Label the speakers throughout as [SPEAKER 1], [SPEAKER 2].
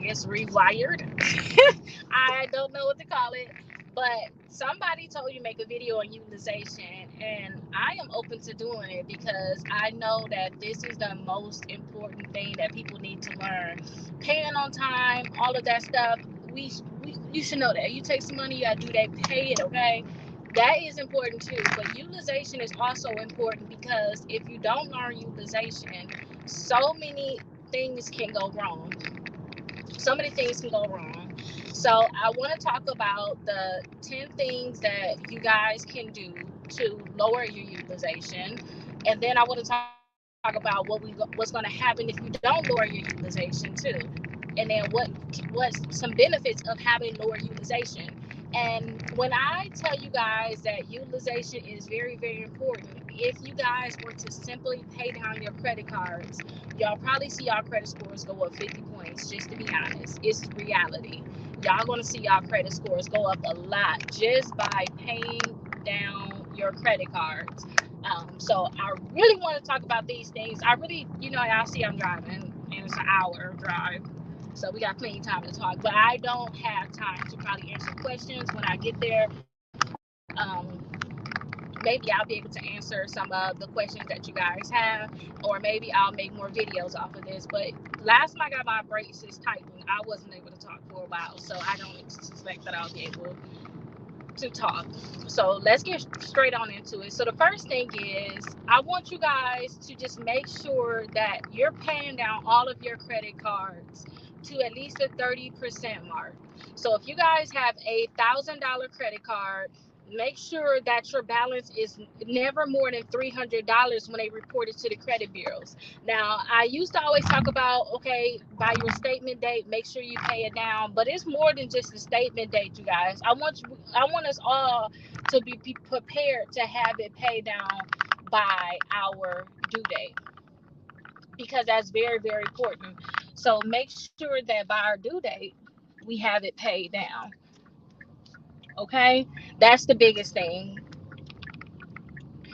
[SPEAKER 1] guess, rewired. I don't know what to call it, but somebody told you make a video on utilization, and I am open to doing it because I know that this is the most important thing that people need to learn. Paying on time, all of that stuff. You should know that. You take some money, you gotta do that, pay it, okay? That is important too. But utilization is also important because if you don't learn utilization, so many things can go wrong. So many things can go wrong. So I want to talk about the 10 things that you guys can do to lower your utilization. And then I want to talk about what's going to happen if you don't lower your utilization too. And then what's some benefits of having lower utilization. And when I tell you guys that utilization is very, very important, if you guys were to simply pay down your credit cards, y'all probably see y'all credit scores go up 50 points, just to be honest. It's reality. Y'all going to see y'all credit scores go up a lot just by paying down your credit cards. So I really want to talk about these things. I really, y'all see I'm driving, and it's an hour drive. So we got plenty of time to talk, but I don't have time to probably answer questions when I get there. Maybe I'll be able to answer some of the questions that you guys have, or maybe I'll make more videos off of this. But last time I got my braces tightened, I wasn't able to talk for a while, so I don't expect that I'll be able to talk. So let's get straight on into it. So the first thing is, I want you guys to just make sure that you're paying down all of your credit cards to at least the 30% mark. So if you guys have $1,000 credit card, make sure that your balance is never more than $300 when they report it to the credit bureaus. Now, I used to always talk about, okay, by your statement date, make sure you pay it down, but it's more than just the statement date, you guys. I want us all to be prepared to have it paid down by our due date, because that's very, very important. So make sure that by our due date, we have it paid down. Okay, that's the biggest thing.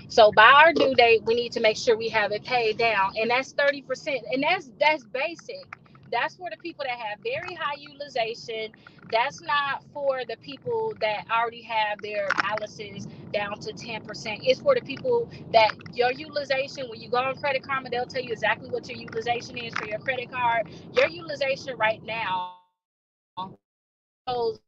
[SPEAKER 1] So by our due date, we need to make sure we have it paid down, and that's 30%, and that's basic. That's for the people that have very high utilization. That's not for the people that already have their balances down to 10%. It's for the people that your utilization, when you go on Credit Karma, they'll tell you exactly what your utilization is for your credit card. Your utilization right now shows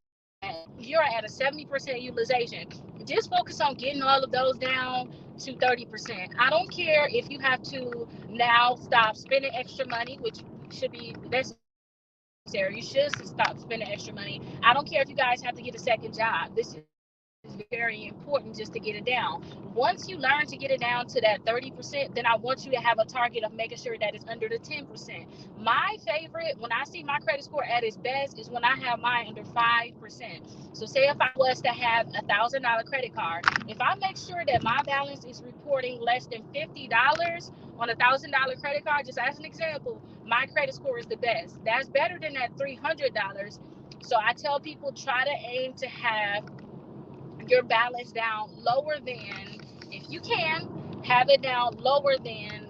[SPEAKER 1] that you're at a 70% utilization. Just focus on getting all of those down to 30%. I don't care if you have to now stop spending extra money, which should be necessary. You should stop spending extra money. I don't care if you guys have to get a second job. This is very, very important just to get it down. Once you learn to get it down to that 30%, then I want you to have a target of making sure that it's under the 10%. My favorite, when I see my credit score at its best, is when I have mine under 5%. So say if I was to have $1,000 credit card, if I make sure that my balance is reporting less than $50 on $1,000 credit card, just as an example, my credit score is the best. That's better than that $300. So I tell people, try to aim to have your balance down lower than, if you can, have it down lower than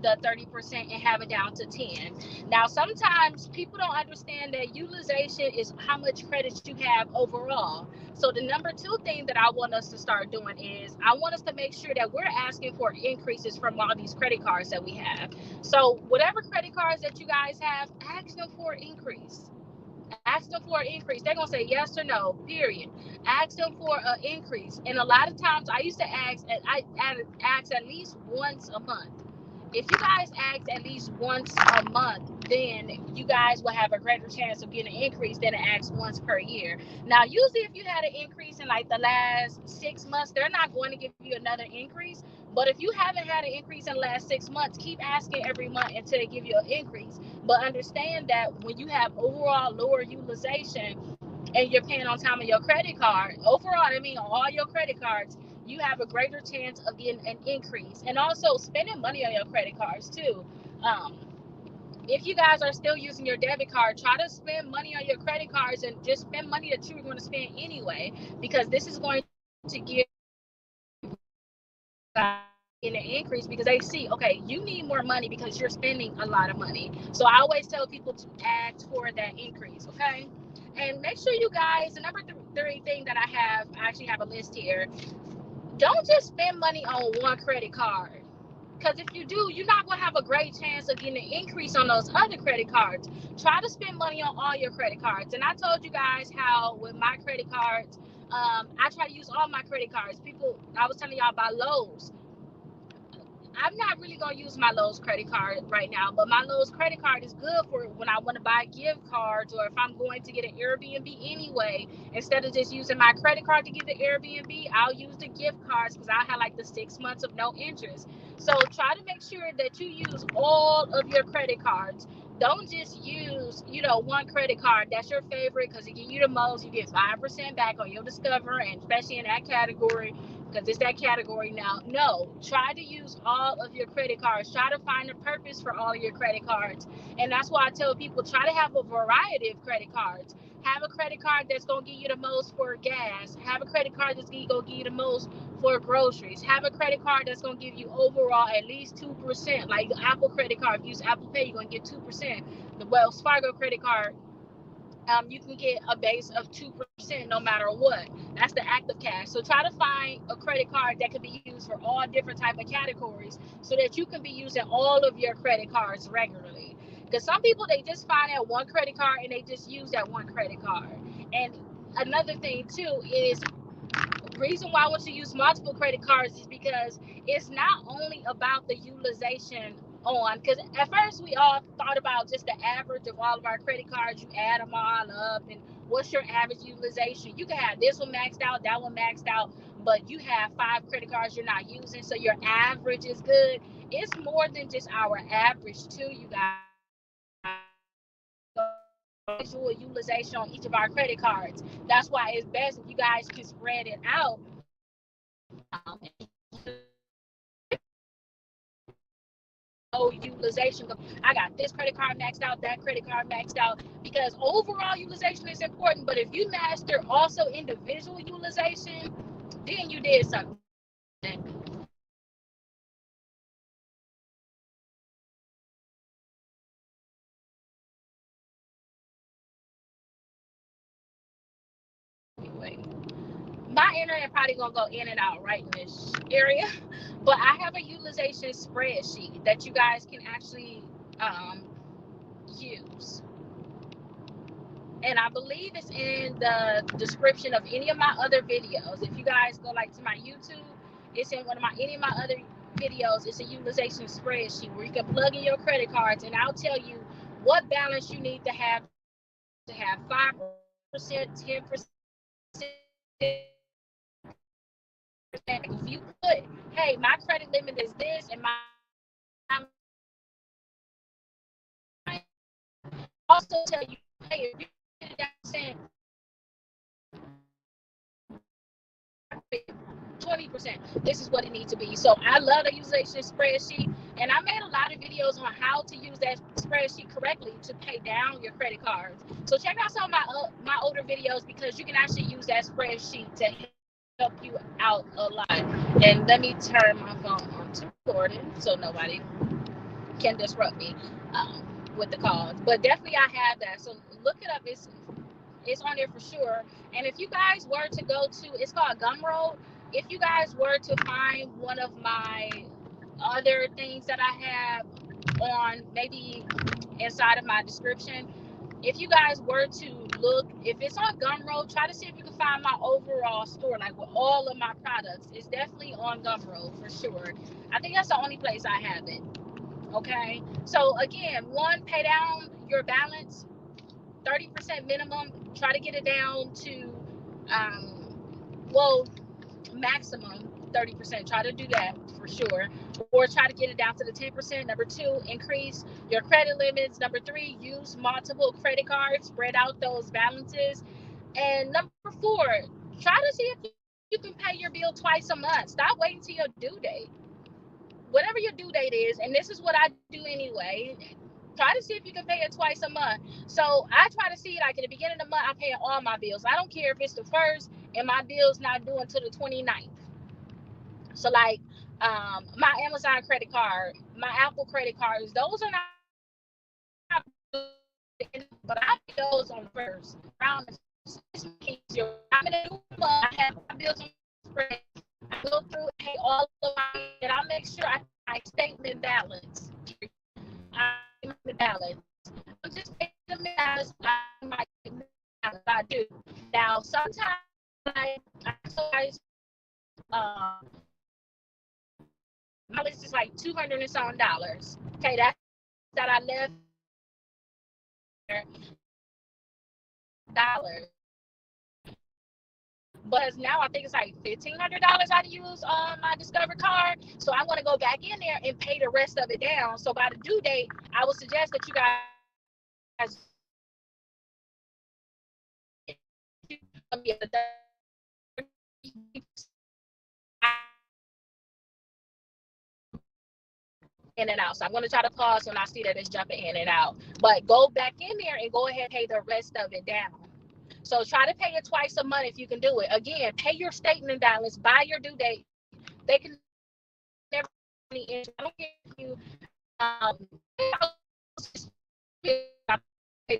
[SPEAKER 1] the 30% and have it down to 10. Now, sometimes people don't understand that utilization is how much credit you have overall. So the number two thing that I want us to start doing is, I want us to make sure that we're asking for increases from all these credit cards that we have. So whatever credit cards that you guys have, ask them for an increase. Ask them for an increase. They're gonna say yes or no, period. Ask them for an increase. And a lot of times I used to ask at least once a month. If you guys ask at least once a month, then you guys will have a greater chance of getting an increase than to ask once per year. Now, usually if you had an increase in like the last 6 months, they're not going to give you another increase. But if you haven't had an increase in the last 6 months, keep asking every month until they give you an increase. But understand that when you have overall lower utilization and you're paying on time on your credit card, overall, I mean, on all your credit cards, you have a greater chance of getting an increase. And also spending money on your credit cards too. Um, if you guys are still using your debit card, try to spend money on your credit cards and just spend money that you were going to spend anyway, because this is going to give you guys getting an increase because they see, okay, you need more money because you're spending a lot of money. So I always tell people to ask for that increase, okay? And make sure you guys, the number three thing that I actually have a list here. Don't just spend money on one credit card. Because if you do, you're not going to have a great chance of getting an increase on those other credit cards. Try to spend money on all your credit cards. And I told you guys how with my credit cards, I try to use all my credit cards. People, I was telling y'all about Lowe's. I'm not really gonna use my Lowe's credit card right now, but my Lowe's credit card is good for when I want to buy gift cards or if I'm going to get an Airbnb anyway. Instead of just using my credit card to get the Airbnb, I'll use the gift cards because I have like the 6 months of no interest. So try to make sure that you use all of your credit cards. Don't just use, one credit card that's your favorite because it gives you the most. You get 5% back on your Discover, and especially in that category because it's that category now. No, try to use all of your credit cards. Try to find a purpose for all of your credit cards. And that's why I tell people try to have a variety of credit cards. Have a credit card that's going to give you the most for gas. Have a credit card that's going to give you the most for groceries. Have a credit card that's going to give you overall at least 2%. Like the Apple credit card, if you use Apple Pay, you're going to get 2%. The Wells Fargo credit card, you can get a base of 2% no matter what. That's the active cash. So try to find a credit card that can be used for all different type of categories so that you can be using all of your credit cards regularly. Because some people, they just find that one credit card and they just use that one credit card. And another thing too is reason why I want to use multiple credit cards is because it's not only about the utilization on, because at first we all thought about just the average of all of our credit cards. You add them all up and what's your average utilization. You can have this one maxed out, that one maxed out, but you have 5 credit cards you're not using, so your average is good. It's more than just our average too, you guys. Visual utilization on each of our credit cards. That's why it's best if you guys can spread it out. Utilization. I got this credit card maxed out, that credit card maxed out, because overall utilization is important. But if you master also individual utilization, then you did something. Anyway, my internet probably gonna go in and out right in this area, but I have a utilization spreadsheet that you guys can actually use. And I believe it's in the description of any of my other videos. If you guys go like to my YouTube, it's in one of any of my other videos. It's a utilization spreadsheet where you can plug in your credit cards, and I'll tell you what balance you need to have 5%, 10%. If you put, hey, my credit limit is this, and my also tell you, hey, if you percent 20%, this is what it needs to be. So I love the utilization spreadsheet, and I made a lot of videos on how to use that spreadsheet correctly to pay down your credit cards. So check out some of my older videos because you can actually use that spreadsheet to help you out a lot. And let me turn my phone on to recording so nobody can disrupt me with the calls. But definitely I have that. So look it up. It's on there for sure. And if you guys were to go to, it's called Gumroad. If you guys were to find one of my other things that I have on, maybe inside of my description, if you guys were to look, if it's on Gumroad, try to see if you can find my overall store, like with all of my products. It's definitely on Gumroad for sure. I think that's the only place I have it. Okay. So again, one, pay down your balance, 30% minimum. Try to get it down to, maximum 30%. Try to do that for sure. Or try to get it down to the 10%. Number 2, increase your credit limits. Number 3, use multiple credit cards. Spread out those balances. And number 4, try to see if you can pay your bill twice a month. Stop waiting till your due date. Whatever your due date is, and this is what I do anyway, try to see if you can pay it twice a month. So I try to see, like, at the beginning of the month, I'm paying all my bills. I don't care if it's the first and my bill's not due until the 29th. So, like, My Amazon credit card, my Apple credit cards, those are not, but I pay those on the first around the I'm in a new month. I have my bills on spread. I go through and pay all of my, and I make sure I my statement balance. The balance. I'm just paying the balance. My balance. I do. Now sometimes I guys, um, my list is like $200 and some. Okay, that's that I left there dollars. But now I think it's like $1,500 I use on my Discover card. So I want to go back in there and pay the rest of it down. So by the due date, I would suggest that you guys in and out. So I'm going to try to pause when I see that it's jumping in and out. But go back in there and go ahead and pay the rest of it down. So try to pay it twice a month if you can do it. Again, pay your statement balance by your due date. They can never any interest. I don't care if you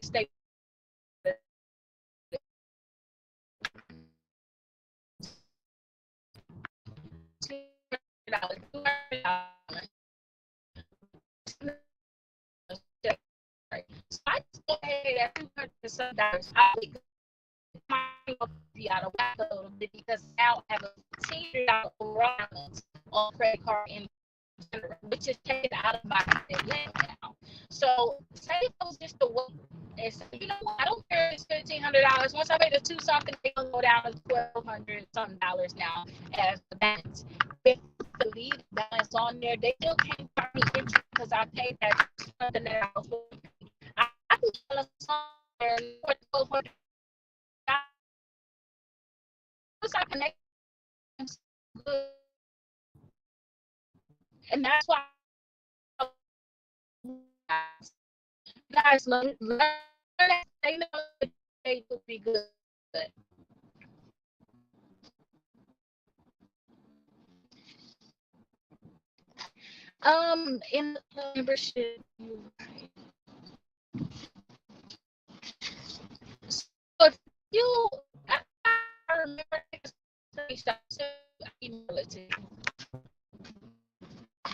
[SPEAKER 1] state so I just go ahead at $200 be out of whack a little bit because now I have a $15 overall balance on credit card in general, which is taken out of my bank now. So say if it was just a week and say, you know what, I don't care if it's $1,500. Once I pay the two something, they gonna go down to $1,200 something now as the balance. If the lead balance on there, they still can't find me interest because I paid that something that I was supposed to pay. I can balance on there for $1,200. I connect and that's why guys learn that they know they will be good. In the membership, so if you, I remember so email it to you.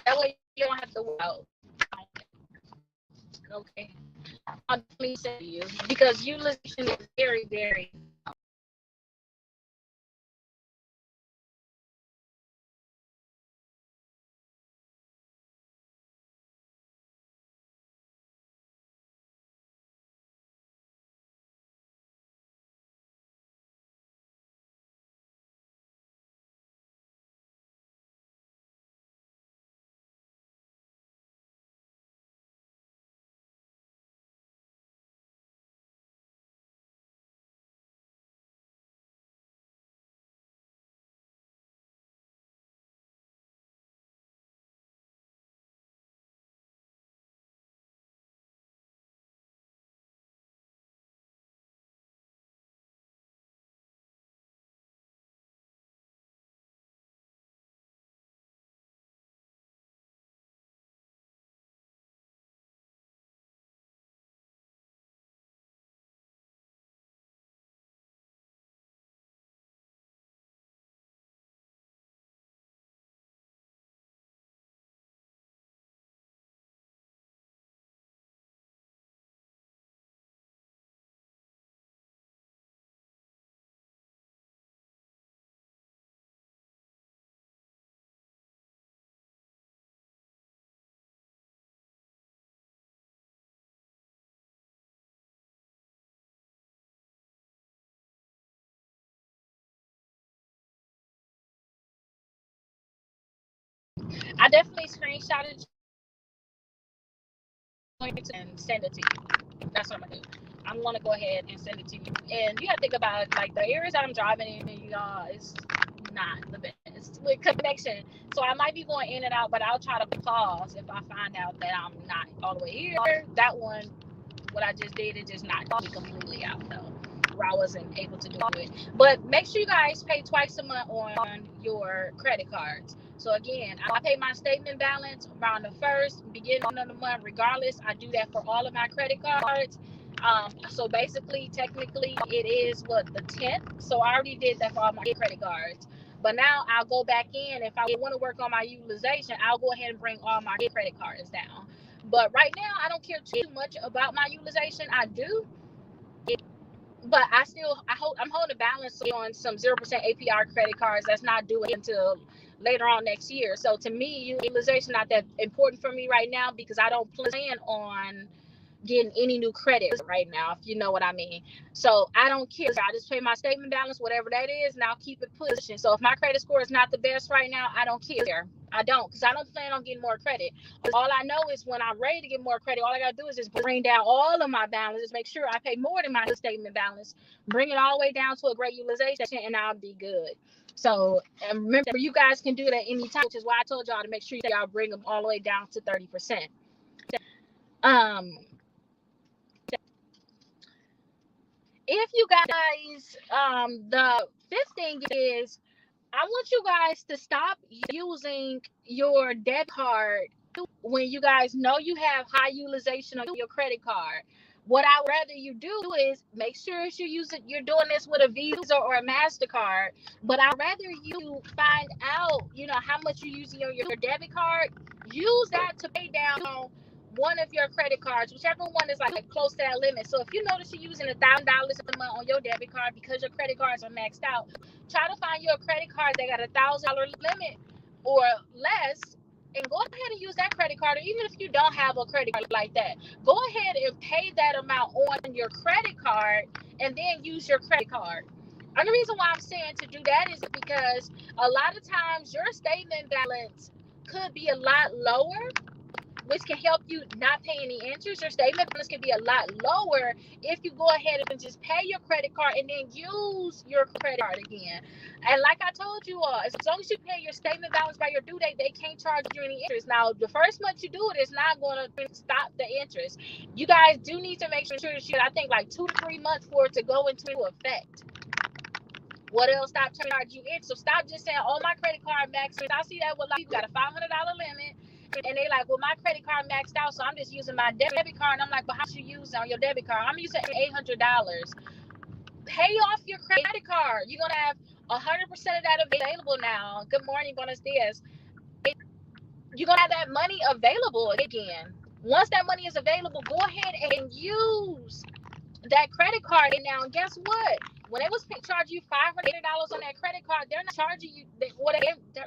[SPEAKER 1] That way you don't have to worry out. Okay. I'll definitely say to you because utilization is very, very I definitely screenshotted and send it to you. That's what I'm gonna do. I'm gonna go ahead and send it to you. And you have to think about it, like the areas I'm driving in, y'all, it's not the best with connection. So I might be going in and out, but I'll try to pause if I find out that I'm not all the way here. That one, what I just did, it just knocked me completely out though. where I wasn't able to do it. But make sure you guys pay twice a month on your credit cards. So again, I pay my statement balance around the first, beginning of the month, regardless. I do that for all of my credit cards. So basically, technically, it is the 10th. So I already did that for all my credit cards. But now I'll go back in. If I want to work on my utilization, I'll go ahead and bring all my credit cards down. But right now, I don't care too much about my utilization. I do, but I'm holding a balance on some 0% APR credit cards that's not due until later on next year. So to me, utilization not that important for me right now because I don't plan on getting any new credit right now, if you know what I mean. So I don't care. I just pay my statement balance, whatever that is, and I'll keep it pushing. So if my credit score is not the best right now, I don't care. I don't, because I don't plan on getting more credit. All I know is when I'm ready to get more credit, all I gotta do is just bring down all of my balances, make sure I pay more than my statement balance, bring it all the way down to a great utilization, and I'll be good. So and remember, you guys can do that anytime, which is why I told y'all to make sure y'all bring them all the way down to 30%. If you guys, the fifth thing is, I want you guys to stop using your debit card when you guys know you have high utilization of your credit card. What I would rather you do is make sure you're doing this with a Visa or a MasterCard, but I'd rather you find out, how much you're using on your debit card. Use that to pay down one of your credit cards, whichever one is like close to that limit. So if you notice you're using $1,000 a month on your debit card because your credit cards are maxed out, try to find your credit card that got $1,000 limit or less, and go ahead and use that credit card. Or even if you don't have a credit card like that, go ahead and pay that amount on your credit card and then use your credit card. And the reason why I'm saying to do that is because a lot of times your statement balance could be a lot lower, which can help you not pay any interest. Your statement balance can be a lot lower if you go ahead and just pay your credit card and then use your credit card again. And like I told you all, as long as you pay your statement balance by your due date, they can't charge you any interest. Now, the first month you do it, it's not going to stop the interest. You guys do need to make sure that I think like 2 to 3 months for it to go into effect. What else stop charging you interest? So stop just saying, oh, my credit card maxed. I see that with like, you got a $500 limit. And they like, well, my credit card maxed out, so I'm just using my debit card. And I'm like, but how much you use on your debit card? I'm using $800. Pay off your credit card. You're gonna have 100% of that available now. Good morning, buenos dias. You're gonna have that money available again. Once that money is available, go ahead and use that credit card. And now, guess what? When they was charge you $500 on that credit card, they're not charging you. They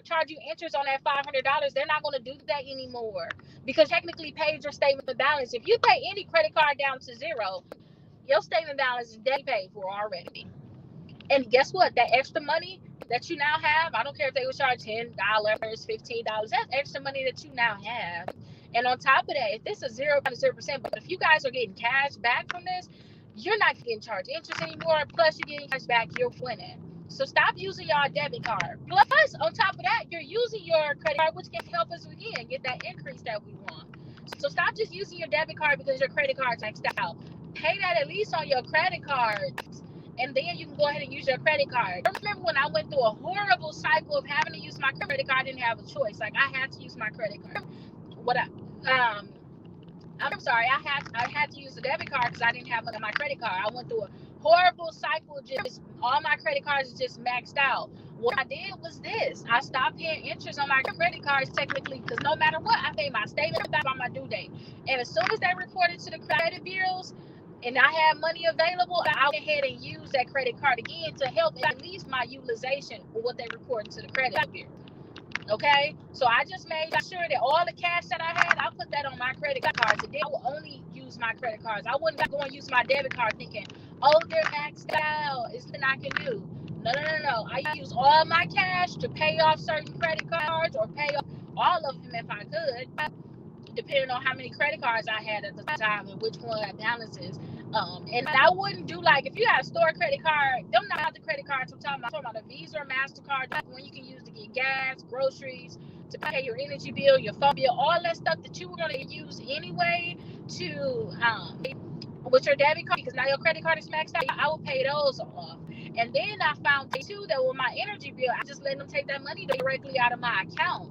[SPEAKER 1] charge you interest on that $500. They're not going to do that anymore because technically paid your statement balance. If you pay any credit card down to zero, your statement balance is dead paid for already. And guess what? That extra money that you now have, I don't care if they would charge $10, $15. That's extra money that you now have. And on top of that, if this is 0%, but if you guys are getting cash back from this, you're not getting charged interest anymore. Plus, you're getting cash back. You're winning. So stop using your debit card. Plus, on top of that, you're using your credit card, which can help us again get that increase that we want. So stop just using your debit card because your credit card's maxed out. Pay that at least on your credit cards, and then you can go ahead and use your credit card. I remember when I went through a horrible cycle of having to use my credit card. I didn't have a choice. Like, I had to use my credit card. I'm sorry, I had to use the debit card because I didn't have my credit card. I went through a horrible cycle. Just all my credit cards just maxed out. What I did was this: I stopped paying interest on my credit cards technically, because no matter what, I pay my statement back on my due date. And as soon as they reported to the credit bureaus and I had money available, I went ahead and used that credit card again to help at least my utilization for what they reported to the credit bureau. Okay, so I just made sure that all the cash that I had, I put that on my credit cards. And then I will only use my credit cards. I wouldn't go and use my debit card thinking, oh, they're maxed out. It's nothing I can do. No. I use all my cash to pay off certain credit cards or pay off all of them if I could, depending on how many credit cards I had at the time and which one had balances. And I wouldn't do like, if you have a store credit card, them not the credit cards I'm talking about a Visa or MasterCard, one you can use to get gas, groceries, to pay your energy bill, your phone bill, all that stuff that you were going to use anyway to with your debit card, because now your credit card is maxed out. I will pay those off. And then I found too that with my energy bill, I just let them take that money directly out of my account.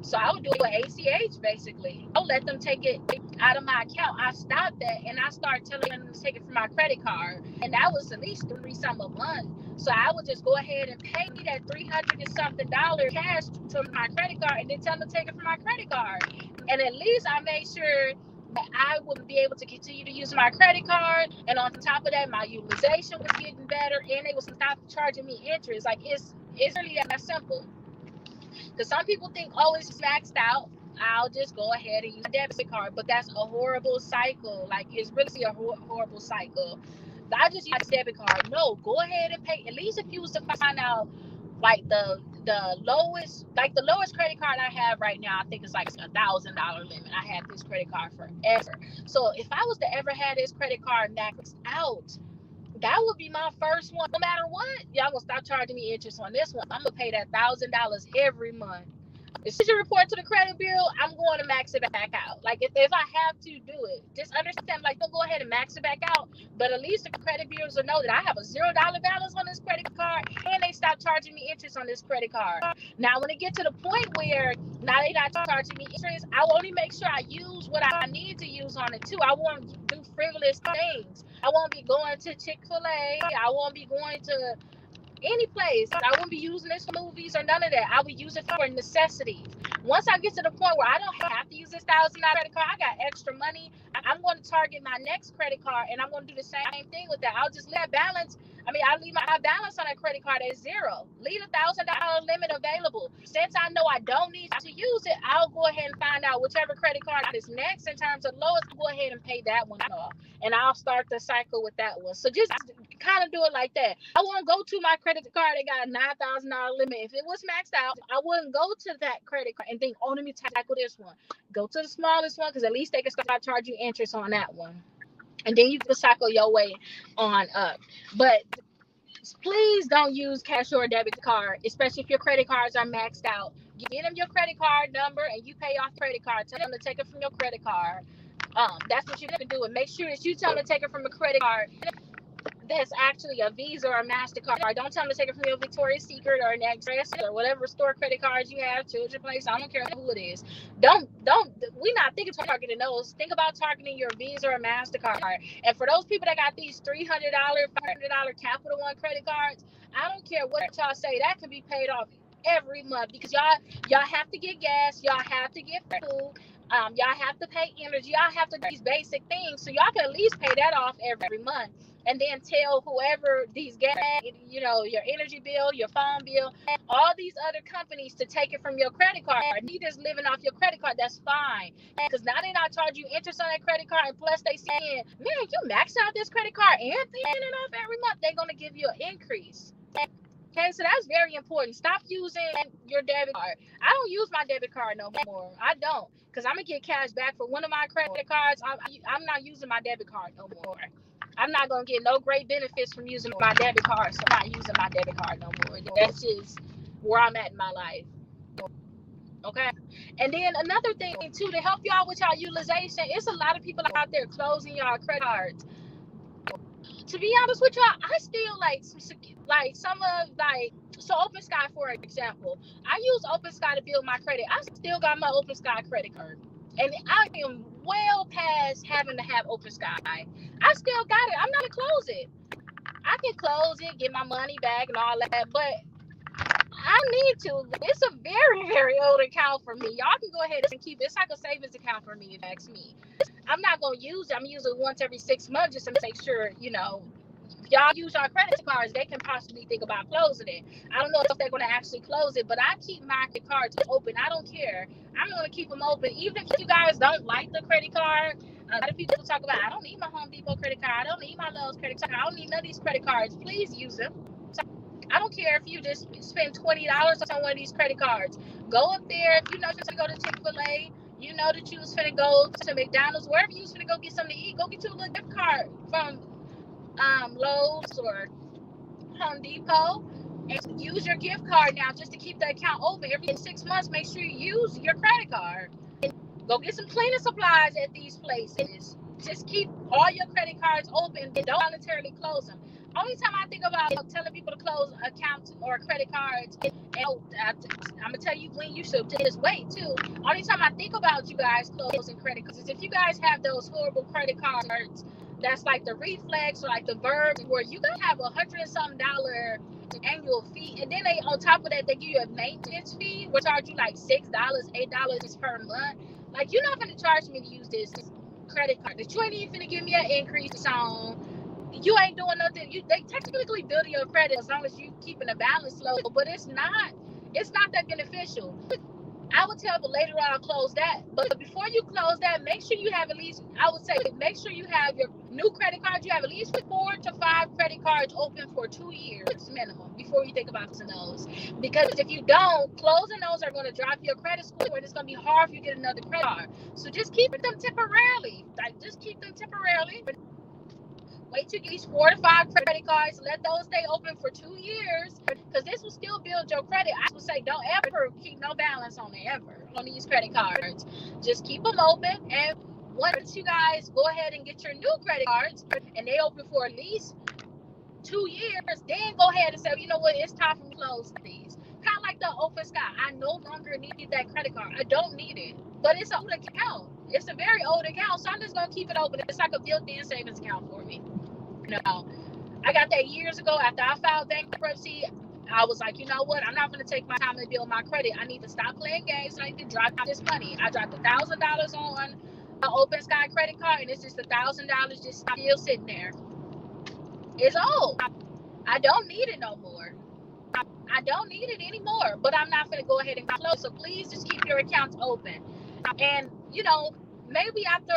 [SPEAKER 1] So I would do it with ACH basically. I'll let them take it out of my account. I stopped that and I started telling them to take it from my credit card. And that was at least $3 a month. So I would just go ahead and pay me that $300 and something cash to my credit card and then tell them to take it from my credit card. And at least I made sure that I would be able to continue to use my credit card. And on top of that, my utilization was getting better and they would stop charging me interest. Like it's really that simple. Because some people think, oh, it's maxed out, I'll just go ahead and use a debit card. But that's a horrible cycle. Like, it's really a horrible cycle. I just use a debit card. No, go ahead and pay. At least if you was to find out, like, the lowest credit card I have right now, I think it's like $1,000 limit. I had this credit card forever. So if I was to ever have this credit card maxed out, that would be my first one. No matter what, y'all gonna stop charging me interest on this one. I'm gonna pay that $1,000 every month. As soon as you report to the credit bureau, I'm going to max it back out. Like if I have to do it, just understand. Like don't go ahead and max it back out, but at least the credit bureaus will know that I have a $0 balance on this credit card, and they stop charging me interest on this credit card. Now, when it get to the point where now they not charging me interest, I will only make sure I use what I need to use on it too. I won't do frivolous things. I won't be going to Chick-fil-A. I won't be going to any place. I wouldn't be using this for movies or none of that. I would use it for necessities. Once I get to the point where I don't have to use this $1,000 credit card, I got extra money, I'm going to target my next credit card and I'm going to do the same thing with that. I'll just leave that balance. I'll leave my balance on that credit card at zero. Leave a $1,000 limit available. Since I know I don't need to use it, I'll go ahead and find out whichever credit card is next in terms of lowest. I'll go ahead and pay that one off, and I'll start the cycle with that one. So just kind of do it like that. I won't go to my credit card that got a $9,000 limit. If it was maxed out, I wouldn't go to that credit card and think, oh, let me tackle this one. Go to the smallest one, because at least they can start charging you interest on that one. And then you can cycle your way on up. But please don't use cash or debit card, especially if your credit cards are maxed out. Give them your credit card number and you pay off credit card. Tell them to take it from your credit card. That's what you can do. And make sure that you tell them to take it from a credit card that's actually a Visa or a MasterCard. Don't tell them to take it from your Victoria's Secret or an Express or whatever store credit cards you have, Children's Place. I don't care who it is. We're not thinking about targeting those. Think about targeting your Visa or MasterCard. And for those people that got these $300, $500 Capital One credit cards, I don't care what y'all say, that can be paid off every month, because y'all have to get gas, y'all have to get food, y'all have to pay energy, y'all have to do these basic things, so y'all can at least pay that off every month. And then tell whoever these gas, your energy bill, your phone bill, all these other companies to take it from your credit card. You just living off your credit card, that's fine. Because now they're not charging you interest on that credit card. And plus they saying, man, you maxed out this credit card and paying it off every month. They're going to give you an increase. Okay, so that's very important. Stop using your debit card. I don't use my debit card no more. I don't. Because I'm going to get cash back for one of my credit cards. I'm not using my debit card no more. I'm not going to get no great benefits from using my debit card, so I'm not using my debit card no more. That's just where I'm at in my life. Okay? And then another thing, too, to help y'all with y'all utilization, it's a lot of people out there closing y'all credit cards. To be honest with y'all, I still so Open Sky, for example, I use Open Sky to build my credit. I still got my Open Sky credit card. And I am well past having to have Open Sky. I still got it. I'm not going to close it. I can close it, get my money back and all that, but I need to. It's a very, very old account for me. Y'all can go ahead and keep it. It's like a savings account for me, if you ask me. I'm not going to use it. I'm using it once every 6 months just to make sure, if y'all use our credit cards, they can possibly think about closing it. I don't know if they're going to actually close it, but I keep my cards open. I don't care. I'm going to keep them open. Even if you guys don't like the credit card, a lot of people talk about, I don't need my Home Depot credit card. I don't need my Lowe's credit card. I don't need none of these credit cards. Please use them. I don't care if you just spend $20 on one of these credit cards. Go up there. If you know you're going to go to Chick-fil-A, you know that you was finna go to McDonald's, wherever you was finna go get something to eat, go get you a little gift card from Lowe's or Home Depot and use your gift card now just to keep the account open. Every 6 months, make sure you use your credit card. Go get some cleaning supplies at these places. Just keep all your credit cards open and don't voluntarily close them. Only time I think about telling people to close accounts or credit cards, and I'm gonna tell you when you should just wait too. Only time I think about you guys closing credit cards is if you guys have those horrible credit cards that's like the Reflex or like the Verb, where you gotta have $100 and something annual fee, and then they on top of that they give you a maintenance fee, which charge you like $6, $8 per month. Like, you're not gonna charge me to use this credit card that you ain't even gonna give me an increase on. You ain't doing nothing. They technically building your credit as long as you keeping a balance low, but it's not that beneficial. I would tell people later on close that, but before you close that, make sure you have at least, I would say, make sure you have your new credit card. You have at least 4 to 5 credit cards open for 2 years minimum before you think about closing those. Because if you don't, closing those are going to drop your credit score, and it's going to be hard for you to get another credit card. So just keep them temporarily. Just keep them temporarily. Wait till you get 4 to 5 credit cards. Let those stay open for 2 years, because this will still build your credit. I would say don't ever keep no balance on it ever on these credit cards. Just keep them open, and once you guys go ahead and get your new credit cards and they open for at least 2 years, then go ahead and say, you know what, it's time for me to close these. Kind of like the Open Sky. I no longer need that credit card. I don't need it, but it's an old account. It's a very old account, so I'm just gonna keep it open. It's like a built-in savings account for me. No, I got that years ago after I filed bankruptcy. I was like, you know what? I'm not going to take my time to build my credit. I need to stop playing games. I need to drop this money. I dropped $1,000 on an Open Sky credit card, and it's just $1,000 just still sitting there. It's old. I don't need it no more. I don't need it anymore, but I'm not going to go ahead and close. So please just keep your accounts open. And, you know, maybe after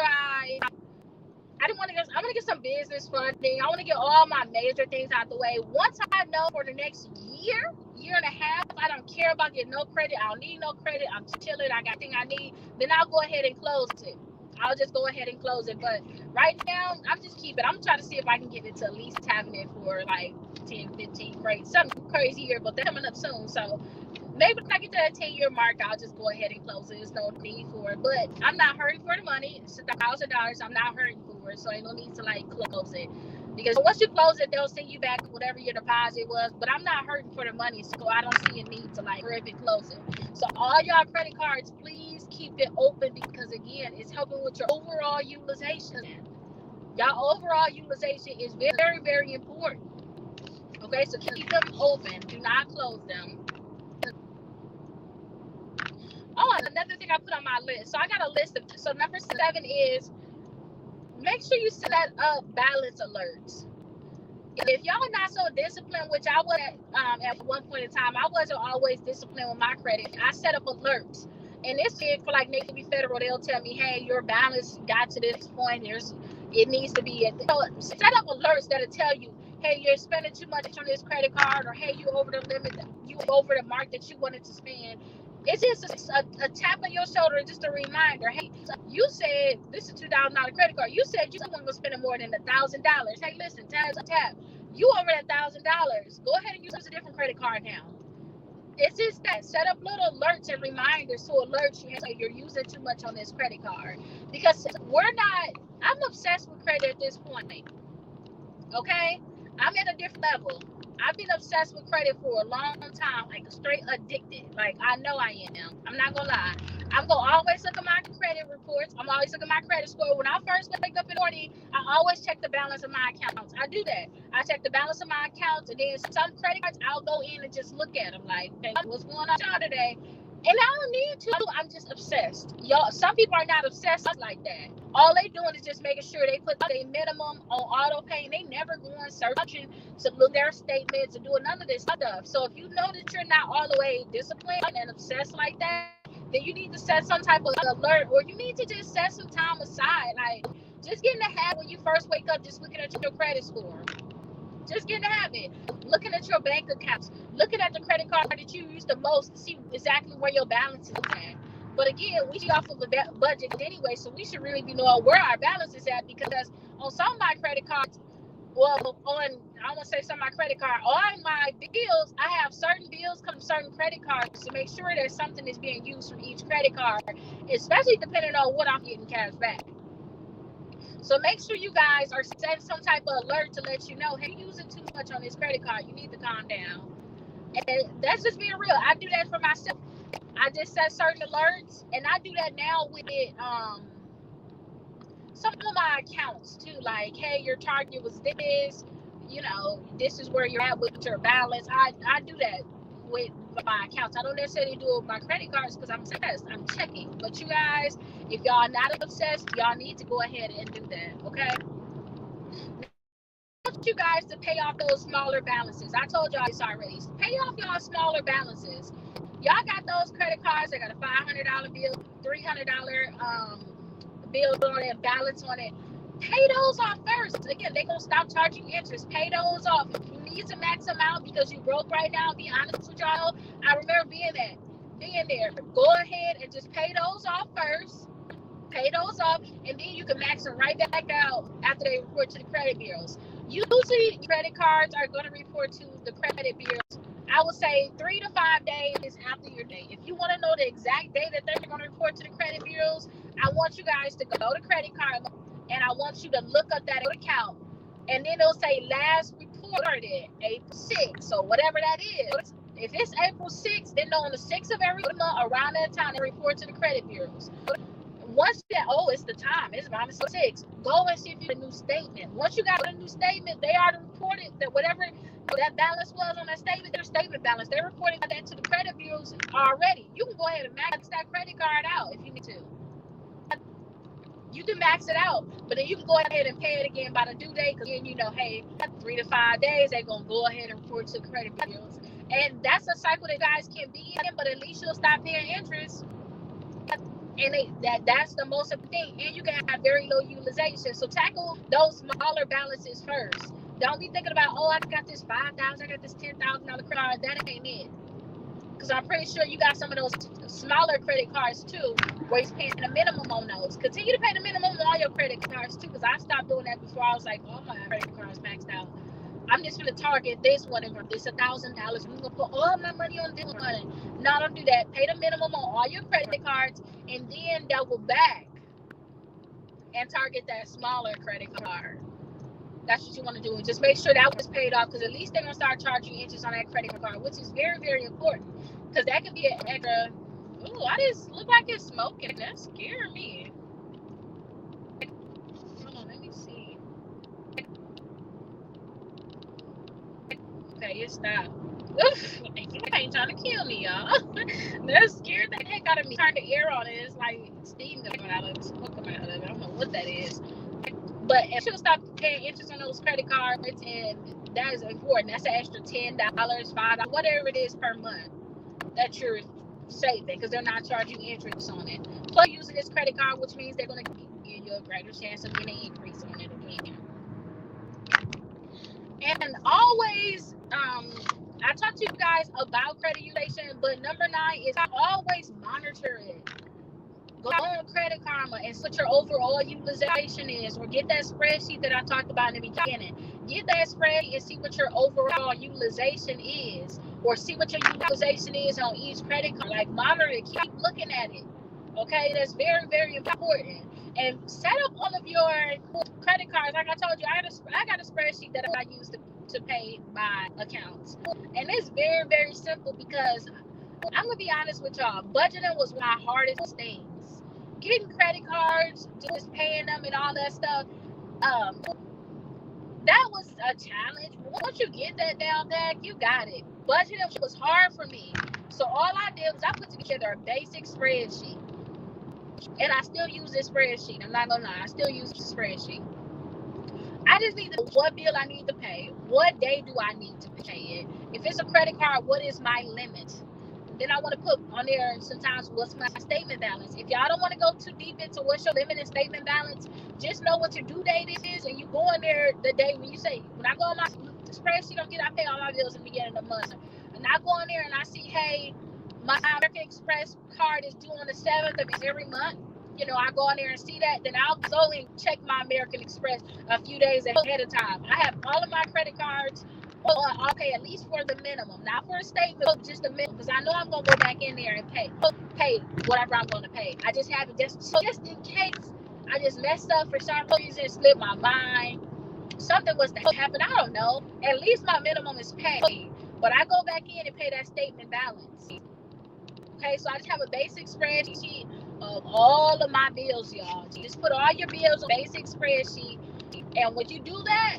[SPEAKER 1] I'm going to get some business funding. I want to get all my major things out the way. Once I know for the next year and a half, I don't care about getting no credit. I don't need no credit. I'm chilling. I got everything I need. Then I'll go ahead and close it. I'll just go ahead and close it. But right now, I'm just keeping. I'm trying to see if I can get it to at least having it for like 10, 15, something crazy year. But they're coming up soon. So maybe when I get to that 10-year mark, I'll just go ahead and close it. There's no need for it. But I'm not hurting for the money. It's $1,000. I'm not hurting for it. So ain't no need to like close it. Because once you close it, they'll send you back whatever your deposit was. But I'm not hurting for the money. So I don't see a need to like hurry up and close it. So all y'all credit cards, please keep it open, because again, it's helping with your overall utilization. Y'all overall utilization is very, very important. Okay, so keep them open. Do not close them. Oh, another thing I put on my list. So I got a list of, so number 7 is make sure you set up balance alerts. If y'all are not so disciplined, which I was at one point in time, I wasn't always disciplined with my credit. I set up alerts. And this is for like Navy Federal, they'll tell me, hey, your balance got to this point. It needs to be set up alerts that'll tell you, hey, you're spending too much on this credit card, or hey, you over the limit, you over the mark that you wanted to spend. It's just a tap on your shoulder, just a reminder. Hey, you said this is $2,000 credit card. You said you weren't spending more than $1,000. Hey, listen, tap. You over $1,000. Go ahead and use a different credit card now. It's just that set up little alerts and reminders to alert you, hey, you're using too much on this credit card. Because I'm obsessed with credit at this point. Okay? I'm at a different level. I've been obsessed with credit for a long time, like straight addicted. Like, I know I am. I'm not gonna lie. I'm gonna always look at my credit reports. I'm always looking at my credit score. When I first wake up in the morning, I always check the balance of my accounts. I do that. I check the balance of my accounts, and then some credit cards, I'll go in and just look at them, like, hey, what's going on today? And I don't need to. I'm just obsessed. Y'all, some people are not obsessed like that. All they doing is just making sure they put their minimum on auto pay. And they never going searching to look their statements and doing none of this stuff. So if you know that you're not all the way disciplined and obsessed like that, then you need to set some type of alert, or you need to just set some time aside. Like, just get in the habit when you first wake up, just looking at your credit score. Just get in the habit. Looking at your bank accounts, looking at the credit card that you use the most to see exactly where your balance is at. But again, we off of a budget anyway, so we should really be knowing where our balance is at, because on some of my credit cards, I don't want to say some of my credit card, on my bills, I have certain bills come from certain credit cards to make sure that something is being used from each credit card, especially depending on what I'm getting cash back. So make sure you guys are setting some type of alert to let you know, hey, you're using too much on this credit card. You need to calm down. And that's just being real. I do that for myself. I just set certain alerts, and I do that now with some of my accounts too. Like, hey, your target was this. You know, this is where you're at with your balance. I do that with my accounts. I don't necessarily do it with my credit cards because I'm obsessed. I'm checking. But you guys, if y'all not obsessed, y'all need to go ahead and do that. Okay. I want you guys to pay off those smaller balances. I told y'all this already. Pay off y'all smaller balances. Y'all got those credit cards that got a $500 bill, $300 bill on it, balance on it. Pay those off first. Again, they're gonna stop charging interest. Pay those off. If you need to max them out because you broke right now, be honest with y'all. I remember being there. Go ahead and just pay those off first. Pay those off, and then you can max them right back out after they report to the credit bureaus. Usually, credit cards are going to report to the credit bureaus, I would say 3 to 5 days after your day. If you want to know the exact day that they're going to report to the credit bureaus, I want you guys to go to credit card, and I want you to look up that account, and then it'll say last reported April 6th. So whatever that is. If it's April 6th, then on the 6th of every month, around that time, they report to the credit bureaus. Once that, it's the time, it's around the 6th, go and see if you get a new statement. Once you got a new statement, they already reported that whatever that balance was on that statement, their statement balance, they're reporting that to the credit bureaus already. You can go ahead and max that credit card out if you need to. You can max it out, but then you can go ahead and pay it again by the due date, because then you know, hey, 3 to 5 days, they're going to go ahead and report to the credit bureaus. And that's a cycle that guys can be in, but at least you'll stop paying interest. And that's the most important thing. And you can have very low utilization. So tackle those smaller balances first. Don't be thinking about, I got this $5,000, I got this $10,000 credit card. That ain't it. Because I'm pretty sure you got some of those smaller credit cards too, where you're paying the minimum on those. Continue to pay the minimum on all your credit cards too, because I stopped doing that before. I was like, my credit cards maxed out. I'm just going to target this one and this $1,000. I'm going to put all my money on this one. No, don't do that. Pay the minimum on all your credit cards, and then double back and target that smaller credit card. That's what you want to do. And just make sure that was paid off, because at least they're going to start charging you interest on that credit card, which is very, very important, because that could be an extra. Ooh, I just look like it's smoking. That's scaring me. Hold on, let me see. Okay, it stopped. Oof, you ain't trying to kill me, y'all. That scared the heck out of me. Turn the air on it. It's like steam coming out of it, smoke coming out of it. I don't know what that is. But if you'll stop paying interest on those credit cards, and that is important. That's an extra $10, $5, whatever it is per month that you're saving, because they're not charging interest on it. Plus, using this credit card, which means they're going to give you a greater chance of getting an increase on it again. And always, I talk to you guys about credit utilization, but number 9 is always monitor it. Go on Credit Karma and see what your overall utilization is, or get that spreadsheet that I talked about in the beginning. Get that spreadsheet and see what your overall utilization is, or see what your utilization is on each credit card. Like, monitor it, keep looking at it. Okay, that's very, very important. And set up all of your credit cards. Like I told you, I got a spreadsheet that I use to pay my accounts. And it's very, very simple, because I'm going to be honest with y'all, budgeting was one of my hardest things. Getting credit cards, just paying them and all that stuff, that was a challenge. But once you get that down there, you got it. Budgeting was hard for me. So all I did was I put together a basic spreadsheet. And I still use this spreadsheet. I'm not going to lie. I still use the spreadsheet. I just need to know what bill I need to pay. What day do I need to pay it? If it's a credit card, what is my limit? Then I want to put on there sometimes what's my statement balance. If y'all don't want to go too deep into what's your limit and statement balance, just know what your due date is, and you go in there the day when you say, when I go on my spreadsheet, I pay all my bills in the beginning of the month. And I go in there and I see, hey, my American Express card is due on the 7th of every month. You know, I go in there and see that, then I'll go and check my American Express a few days ahead of time. I have all of my credit cards. I'll pay at least for the minimum, not for a statement, but just the minimum, because I know I'm going to go back in there and pay whatever I'm going to pay. I just have it just in case I just messed up for some reason, slipped my mind. Something was to happen. I don't know. At least my minimum is paid. But I go back in and pay that statement balance. Okay, so I just have a basic spreadsheet of all of my bills, y'all. Just put all your bills on a basic spreadsheet. And when you do that,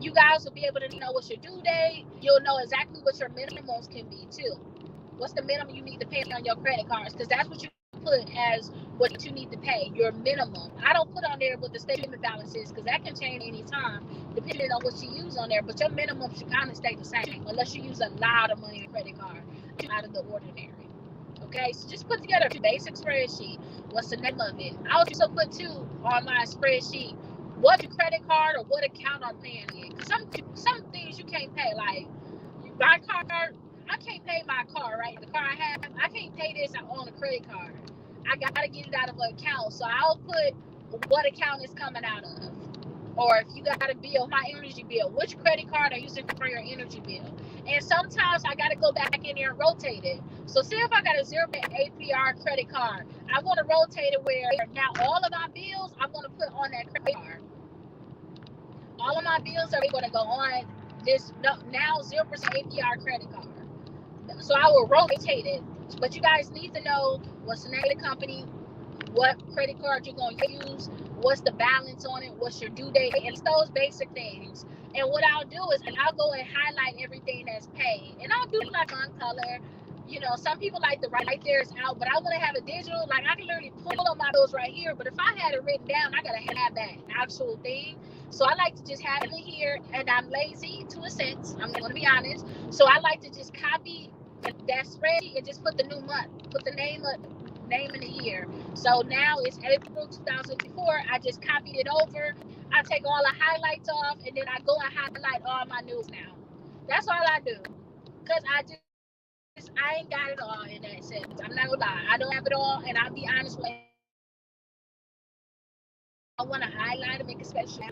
[SPEAKER 1] you guys will be able to know what's your due date. You'll know exactly what your minimums can be too. What's the minimum you need to pay on your credit cards? Because that's what you put as what you need to pay, your minimum. I don't put on there what the statement balance is because that can change anytime depending on what you use on there. But your minimum should kind of stay the same unless you use a lot of money on your credit card, out of the ordinary. Okay, so just put together a basic spreadsheet. What's the name of it? I also put too on my spreadsheet what credit card or what account I'm paying in. Because some things you can't pay, like my card. I can't pay my car, right? The car I have, I can't pay this on a credit card. I gotta get it out of an account. So I'll put what account it's coming out of. Or if you got a bill, my energy bill, which credit card are you using for your energy bill? And sometimes I gotta go back in there and rotate it. So see if I got a 0% APR credit card, I want to rotate it where now all of my bills I'm gonna put on that credit card. All of my bills are going to go on this now 0% APR credit card. So I will rotate it. But you guys need to know what's the name of the company, what credit card you're going to use, what's the balance on it, what's your due date, and it's those basic things. And what I'll do is I'll go and highlight everything that's paid. And I'll do like one color. You know, some people like to write theirs out, but I want to have a digital. Like I can literally pull up my bills right here. But if I had it written down, I got to have that actual thing. So I like to just have it here, and I'm lazy to a sense. I'm going to be honest. So I like to just copy that spreadsheet and just put the new month, put the name in the year. So now it's April 2004. I just copied it over. I take all the highlights off, and then I go and highlight all my news now. That's all I do, because I ain't got it all in that sense. I'm not gonna lie. I don't have it all, and I'll be honest with you. I want to highlight and make it special.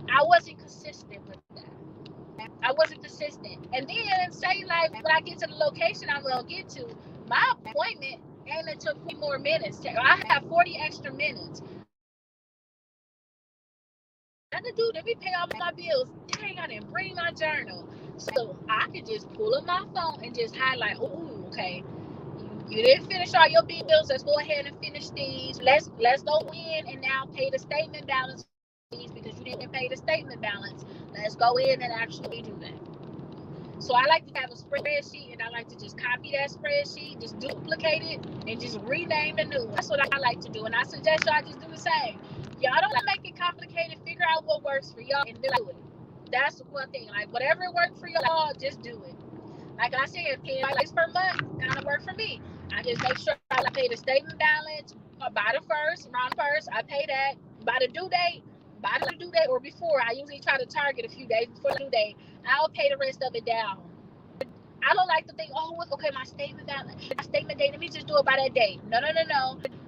[SPEAKER 1] I wasn't consistent with that. I wasn't consistent. And then say like when I get to the location I'm gonna get to, my appointment and it took 40 more minutes. I have 40 extra minutes. Nothing to do. Let me pay all my bills. Dang, I didn't bring my journal. So I could just pull up my phone and just highlight, oh, okay. You didn't finish all your bills. Let's go ahead and finish these. Let's go in and now pay the statement balance because you didn't pay the statement balance. Let's go in and actually do that. So I like to have a spreadsheet, and I like to just copy that spreadsheet, just duplicate it, and just rename the new one. That's what I like to do, and I suggest y'all just do the same. Y'all don't make it complicated. Figure out what works for y'all and do it. That's one thing. Like whatever works for y'all, just do it. Like I said, $10 per month kind of work for me. I just make sure I pay the statement balance by the first, around the first. I pay that by the due date. By the due date or before, I usually try to target a few days before the due date. I'll pay the rest of it down. I don't like to think, oh, okay, my statement balance, my statement date, let me just do it by that date. No.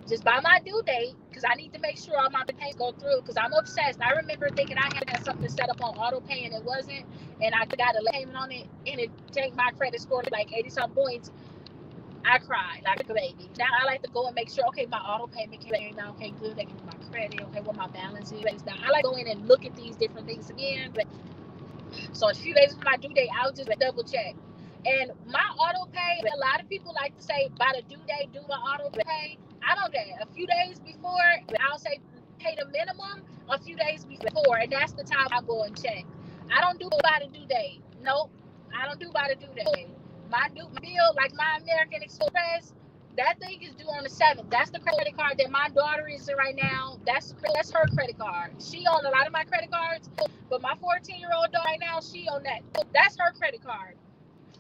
[SPEAKER 1] Just by my due date, because I need to make sure all my payments go through, because I'm obsessed. I remember thinking I had something set up on auto pay and it wasn't, and I got a payment on it, and it changed my credit score to like 80-some points. I cried like a baby. Now I like to go and make sure, okay, my auto payment came out, okay, good, they give me my credit, okay, what my balance is. Now I like to go in and look at these different things again. But so a few days before my due date, I'll just double check. And my auto pay, a lot of people like to say by the due date, do my auto pay. I don't do that. A few days before, I'll say pay the minimum a few days before, and that's the time I go and check. I don't do it by the due date. Nope, I don't do by the due date. My bill, like my American Express, that thing is due on the 7th. That's the credit card that my daughter is in right now. That's her credit card. She owns a lot of my credit cards, but my 14-year-old daughter right now, she owns that. That's her credit card.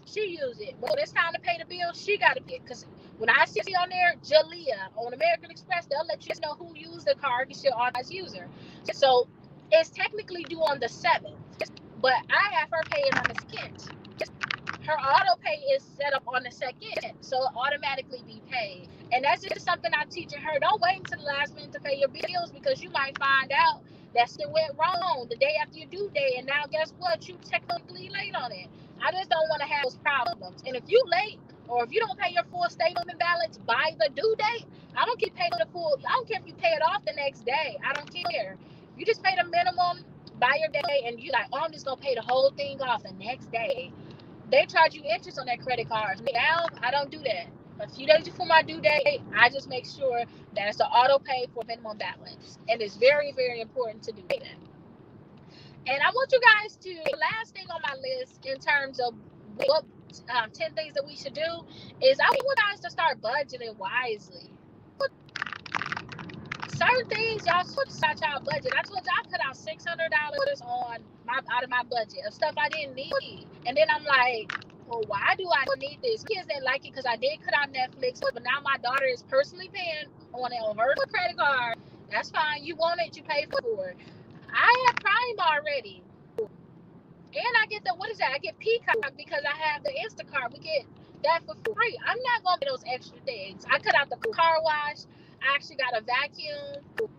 [SPEAKER 1] She use it. When it's time to pay the bill, she got to pay it. Because when I see on there, Jalea on American Express, they'll let you know who used the card. You should authorized user. So it's technically due on the 7th. But I have her paying on the 2nd. Her auto pay is set up on the 2nd, so it'll automatically be paid. And that's just something I'm teaching her. Don't wait until the last minute to pay your bills, because you might find out that it went wrong the day after your due date, and now guess what? You technically late on it. I just don't want to have those problems. And if you late, or if you don't pay your full statement balance by the due date, I don't care if you pay the full. I don't care if you pay it off the next day. I don't care. You just pay the minimum by your day, and you like, oh, I'm just gonna pay the whole thing off the next day. They charge you interest on that credit card. Now I don't do that. A few days before my due date, I just make sure that it's an auto pay for minimum balance, and it's very, very important to do that. And I want you guys to, the last thing on my list in terms of what 10 things that we should do is I want you guys to start budgeting wisely. Certain things y'all should start y'all budget. I told you I put out $600 on out of my budget of stuff I didn't need, and then I'm like, well, why do I need this? Kids didn't like it because I did cut out Netflix, but now my daughter is personally paying on it on her credit card. That's fine. You want it, you pay for it. I have Prime already. And I get I get Peacock because I have the Instacart. We get that for free. I'm not going to get those extra things. I cut out the car wash. I actually got a vacuum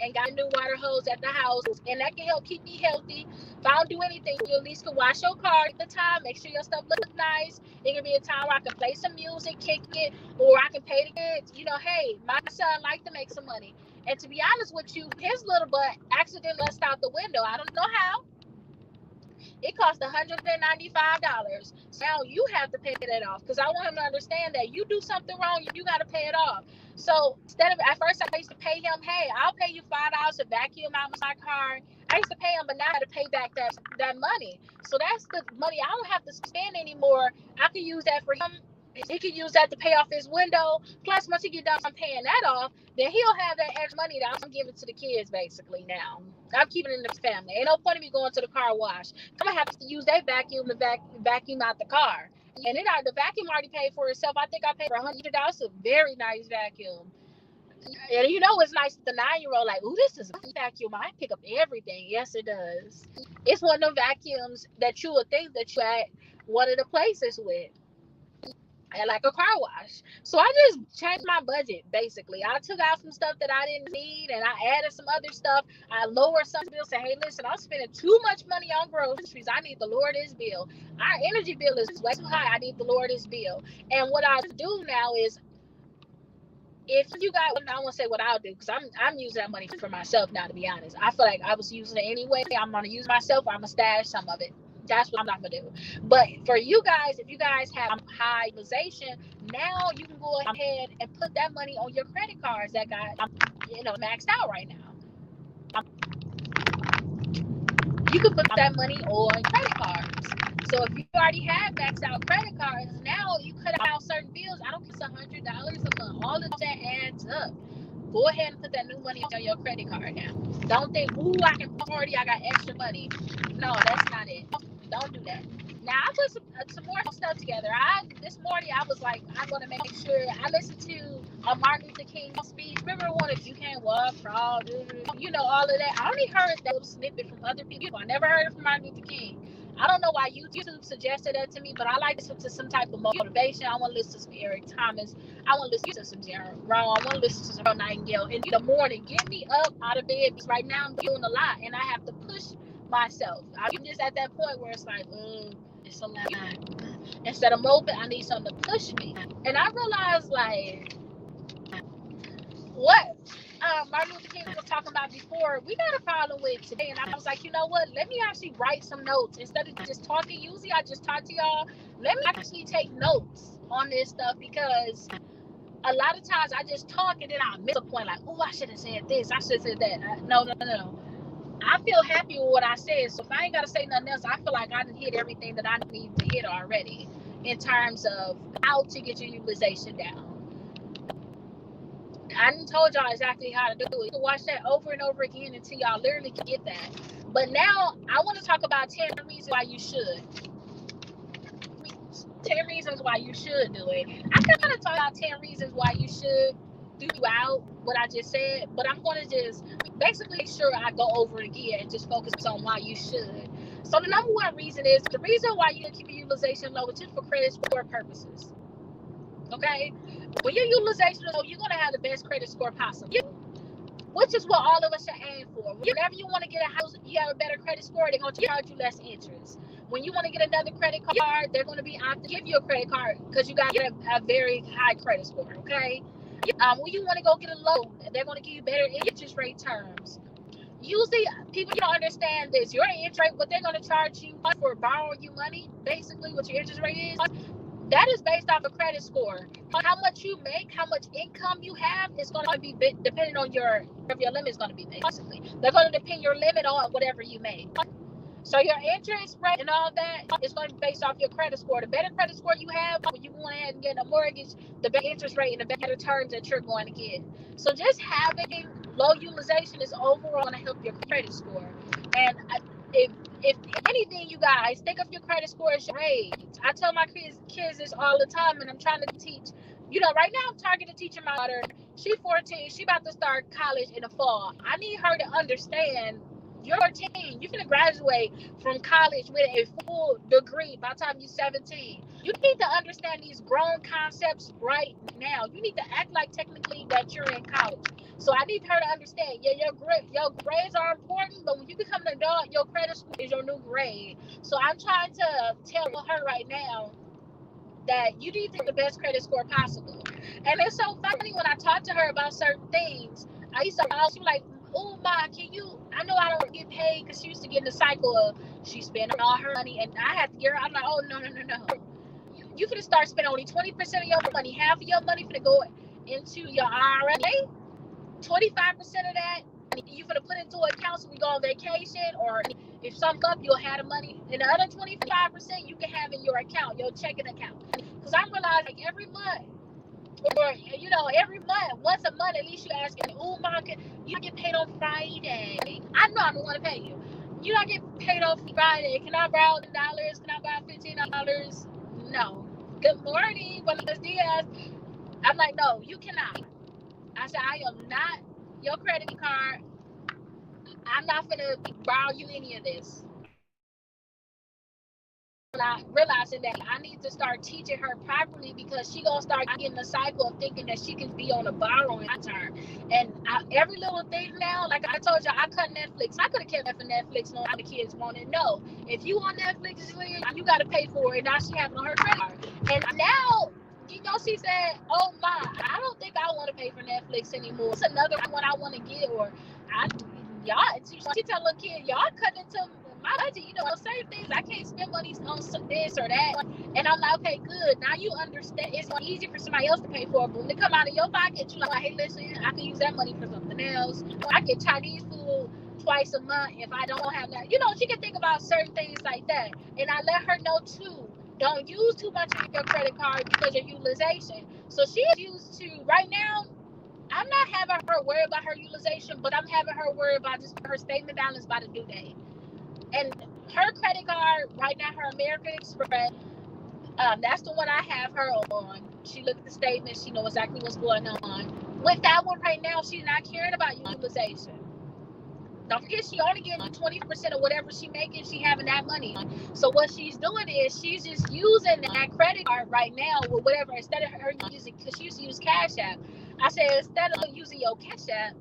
[SPEAKER 1] and got a new water hose at the house. And that can help keep me healthy. If I don't do anything, you at least can wash your car at the time. Make sure your stuff looks nice. It can be a time where I can play some music, kick it, or I can pay the kids. You know, hey, my son likes to make some money. And to be honest with you, his little butt accidentally left out the window. I don't know how. It cost $195. So now you have to pay that off because I want him to understand that you do something wrong, you got to pay it off. So instead of, at first I used to pay him, hey, I'll pay you $5 to vacuum out my car. I used to pay him, but now I have to pay back that money. So that's the money I don't have to spend anymore. I can use that for him. He can use that to pay off his window. Plus, once he get done paying that off, then he'll have that extra money that I'm giving to the kids basically now. I'm keeping it in the family. Ain't no point in me going to the car wash. I'm gonna have to use that vacuum to vacuum out the car. And then the vacuum already paid for itself. I think I paid for $100. A very nice vacuum. And you know it's nice with the 9-year-old, like, ooh, this is a vacuum. I pick up everything. Yes, it does. It's one of the vacuums that you would think that you at one of the places with. And like a car wash. So I just changed my budget basically. I took out some stuff that I didn't need and I added some other stuff. I lowered some bills. Say, hey, listen, I'm spending too much money on groceries. I need to lower this bill. Our energy bill is way too high. I need to lower this bill. And what I do now is, if you got, I won't say what I'll do because I'm using that money for myself now, to be honest. I feel like I was using it anyway. I'm gonna use myself. I'm gonna stash some of it. That's what I'm not gonna do. But for you guys, if you guys have high utilization, now you can go ahead and put that money on your credit cards that got, maxed out right now. You can put that money on credit cards. So if you already have maxed out credit cards, now you cut out certain bills. I don't care if it's $100 a month. All of that adds up. Go ahead and put that new money on your credit card now. Don't think, ooh, I got extra money. No, that's not it. Don't do that. Now I put some more stuff together. This morning I was like, I'm gonna make sure I listen to a Martin Luther King speech. Remember one, if you can't walk, crawl, all of that. I only heard that little snippet from other people. I never heard it from Martin Luther King. I don't know why YouTube suggested that to me, but I like to listen to some type of motivation. I want to listen to some Eric Thomas. I want to listen to some Jared Rowe. I want to listen to some Earl Nightingale in the morning. Get me up out of bed because right now I'm doing a lot and I have to push myself. I'm just at that point where it's like, it's a lot. Instead of moping, I need something to push me. And I realized, like, what Martin Luther King was talking about before, we got a problem with today. And I was like, you know what? Let me actually write some notes instead of just talking. Usually I just talk to y'all. Let me actually take notes on this stuff because a lot of times I just talk and then I miss a point. Like, oh, I should have said this. I should have said that. No. I feel happy with what I said. So if I ain't got to say nothing else, I feel like I done hit everything that I need to hit already in terms of how to get your utilization down. I didn't told y'all exactly how to do it. You can watch that over and over again until y'all literally can get that. But now I want to talk about 10 reasons why you should. 10 reasons why you should do it. I kind of talk about 10 reasons why you should throughout what I just said, but I'm going to just basically make sure I go over it again and just focus on why you should. So the number one reason is, the reason why you keep your utilization low is just for credit score purposes. Okay? When your utilization is low, you're going to have the best credit score possible. which is what all of us should aim for. Whenever you want to get a house, you have a better credit score, they're going to charge you less interest. When you want to get another credit card, they're going to be out to give you a credit card because you got to get a very high credit score, okay? When you want to go get a loan, they're going to give you better interest rate terms. Usually, people don't understand this. Your interest rate, what they're going to charge you for borrowing you money, basically what your interest rate is, that is based off a credit score. How much you make, how much income you have is going to be depending on your limit is going to be, basically. They're going to depend your limit on whatever you make. So your interest rate and all that is going to be based off your credit score. The better credit score you have, when you go ahead and get a mortgage, the better interest rate and the better terms that you're going to get. So just having low utilization is overall going to help your credit score. And if anything, you guys, think of your credit score as your grades. I tell my kids this all the time, and I'm trying to teach. Right now I'm targeted teaching my daughter. She's 14. She about to start college in the fall. I need her to understand you're 14. You're going to graduate from college with a full degree by the time you're 17. You need to understand these grown concepts right now. You need to act like technically that you're in college. So I need her to understand, your grades are important, but when you become an adult, your credit score is your new grade. So I'm trying to tell her right now that you need to get the best credit score possible. And it's so funny when I talk to her about certain things. I used to ask, she was like, oh, Ma, I know I don't get paid, because she used to get in the cycle of she spending all her money, and I had to get her. I'm like, oh, no. You finna start spending only 20% of your money. Half of your money finna go into your IRA. 25% of that, you finna put into an account so we go on vacation, or if something up, you'll have the money. And the other 25% you can have in your account, your checking account. Because I'm realizing every month, or every month, once a month, at least you asking, oh, Mom, you get paid on Friday. I know I don't want to pay you. You don't get paid on Friday. Can I borrow $10? Can I borrow $15? No. Good morning, buenos dias. I'm like, no, you cannot. I said, I am not your credit card. I'm not gonna borrow you any of this. Realizing that I need to start teaching her properly, because she gonna start getting the cycle of thinking that she can be on a borrowing term. And every little thing now, like I told you, I cut Netflix. I could have kept that for Netflix, no, the kids wanted. No, if you on Netflix, you got to pay for it. Now she having on her credit card, and now she said, oh my, I don't think I want to pay for Netflix anymore. It's another one I want to get, or she tell little kid, y'all cut into my budget, certain things I can't spend money on this or that. And I'm like, okay, good. Now you understand it's easy for somebody else to pay for it. But when it come out of your pocket, you like, hey, listen, I can use that money for something else. I get Chinese food twice a month if I don't have that. She can think about certain things like that. And I let her know too, don't use too much of your credit card because of utilization. So she is used to, right now, I'm not having her worry about her utilization, but I'm having her worry about just her statement balance by the due date. And her credit card right now, her American Express, that's the one I have her on. She looked at the statement, she knows exactly what's going on. With that one right now, she's not caring about utilization. Don't forget, she only getting 20% of whatever she making. She having that money. So what she's doing is she's just using that credit card right now with whatever, instead of her using, because she used to use Cash App. I said, instead of using your Cash App,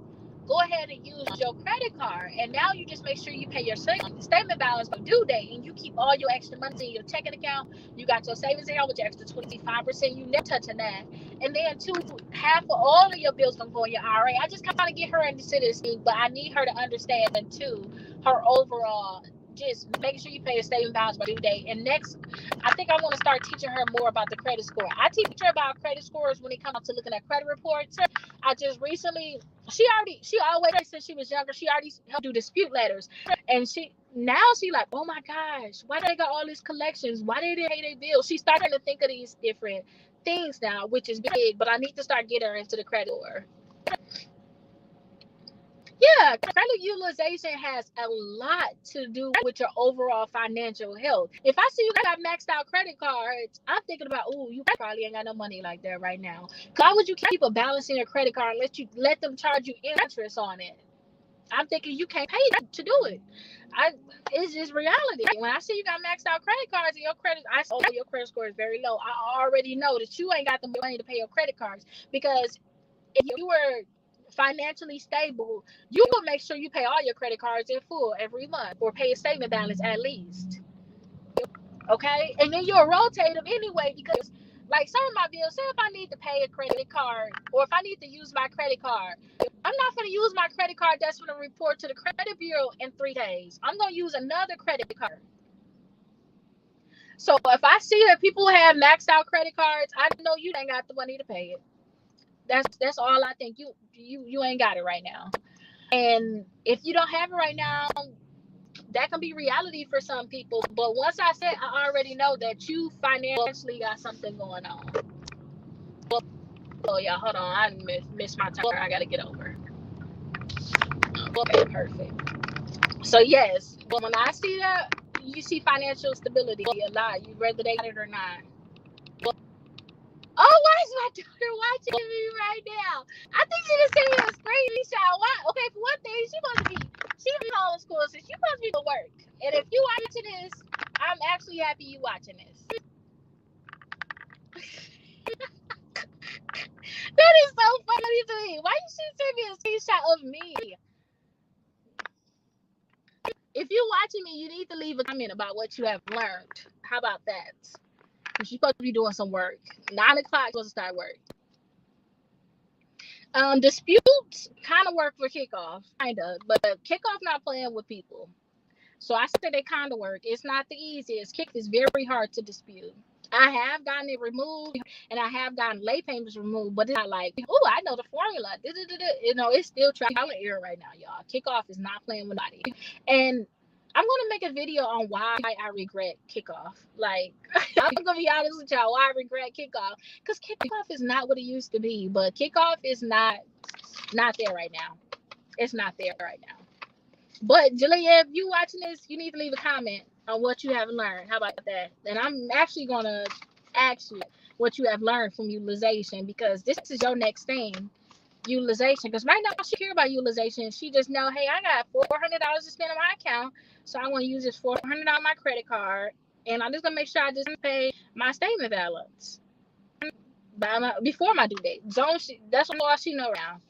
[SPEAKER 1] go ahead and use your credit card. And now you just make sure you pay your statement balance by due date, and you keep all your extra money in your checking account. You got your savings account with your extra 25%. You never touching that. And then half of all of your bills gonna go in your IRA. I just kind of get her into this thing, but I need her to understand too her overall. Just make sure you pay your statement balance by due date. And next, I think I want to start teaching her more about the credit score. I teach her about credit scores when it comes to looking at credit reports. I just recently, she always, since she was younger, she already helped do dispute letters. And she like, oh my gosh, why do they got all these collections? Why did they pay their bills? She's starting to think of these different things now, which is big, but I need to start getting her into the credit score. Yeah, credit utilization has a lot to do with your overall financial health. If I see you got maxed out credit cards, I'm thinking about, you probably ain't got no money like that right now. Why would you keep a balance in your credit card and let them charge you interest on it? I'm thinking you can't pay to do it. It's just reality. When I see you got maxed out credit cards and your credit score is very low, I already know that you ain't got the money to pay your credit cards. Because if you were financially stable, you will make sure you pay all your credit cards in full every month, or pay a statement balance at least. Okay, and then you'll rotate them anyway, because like some of my bills, say if I need to pay a credit card, or if I need to use my credit card, I'm not going to use my credit card that's going to report to the credit bureau in 3 days. I'm going to use another credit card. So if I see that people have maxed out credit cards, I know you ain't got the money to pay it. That's all I think. You ain't got it right now. And if you don't have it right now, that can be reality for some people. But once I said, I already know that you financially got something going on. Oh yeah, hold on, I missed my turn. I gotta get over. Okay, perfect. So yes, but when I see that, you see financial stability a lot. You whether they got it or not. Oh, why is my daughter watching me right now? I think she just sent me a screenshot. Why? Okay, for one thing, she homeschooled, so she must be to work. And if you watching this, I'm actually happy you watching this. That is so funny to me. Why you should send me a screenshot of me? If you're watching me, you need to leave a comment about what you have learned. How about that? Because you're supposed to be doing some work. 9 o'clock, you're supposed to start work. Disputes kind of work for kickoff, kind of, but kickoff not playing with people. So I said they kind of work. It's not the easiest. Kick is very hard to dispute. I have gotten it removed, and I have gotten late payments removed, but it's not like, oh, I know the formula. You know, it's still trial and error right now, y'all. Kickoff is not playing with nobody. And I'm going to make a video on why I regret kickoff. Like, I'm going to be honest with y'all, why I regret kickoff. Because kickoff is not what it used to be, but kickoff is not there right now. It's not there right now. But Jalea, if you watching this, you need to leave a comment on what you have learned. How about that? And I'm actually going to ask you what you have learned from utilization, because this is your next thing, utilization. Because right now she care about utilization. She just know, hey, I got $400 to spend on my account, so I want to use this $400 on my credit card, and I'm just going to make sure I just pay my statement balance before my due date. That's all she know now.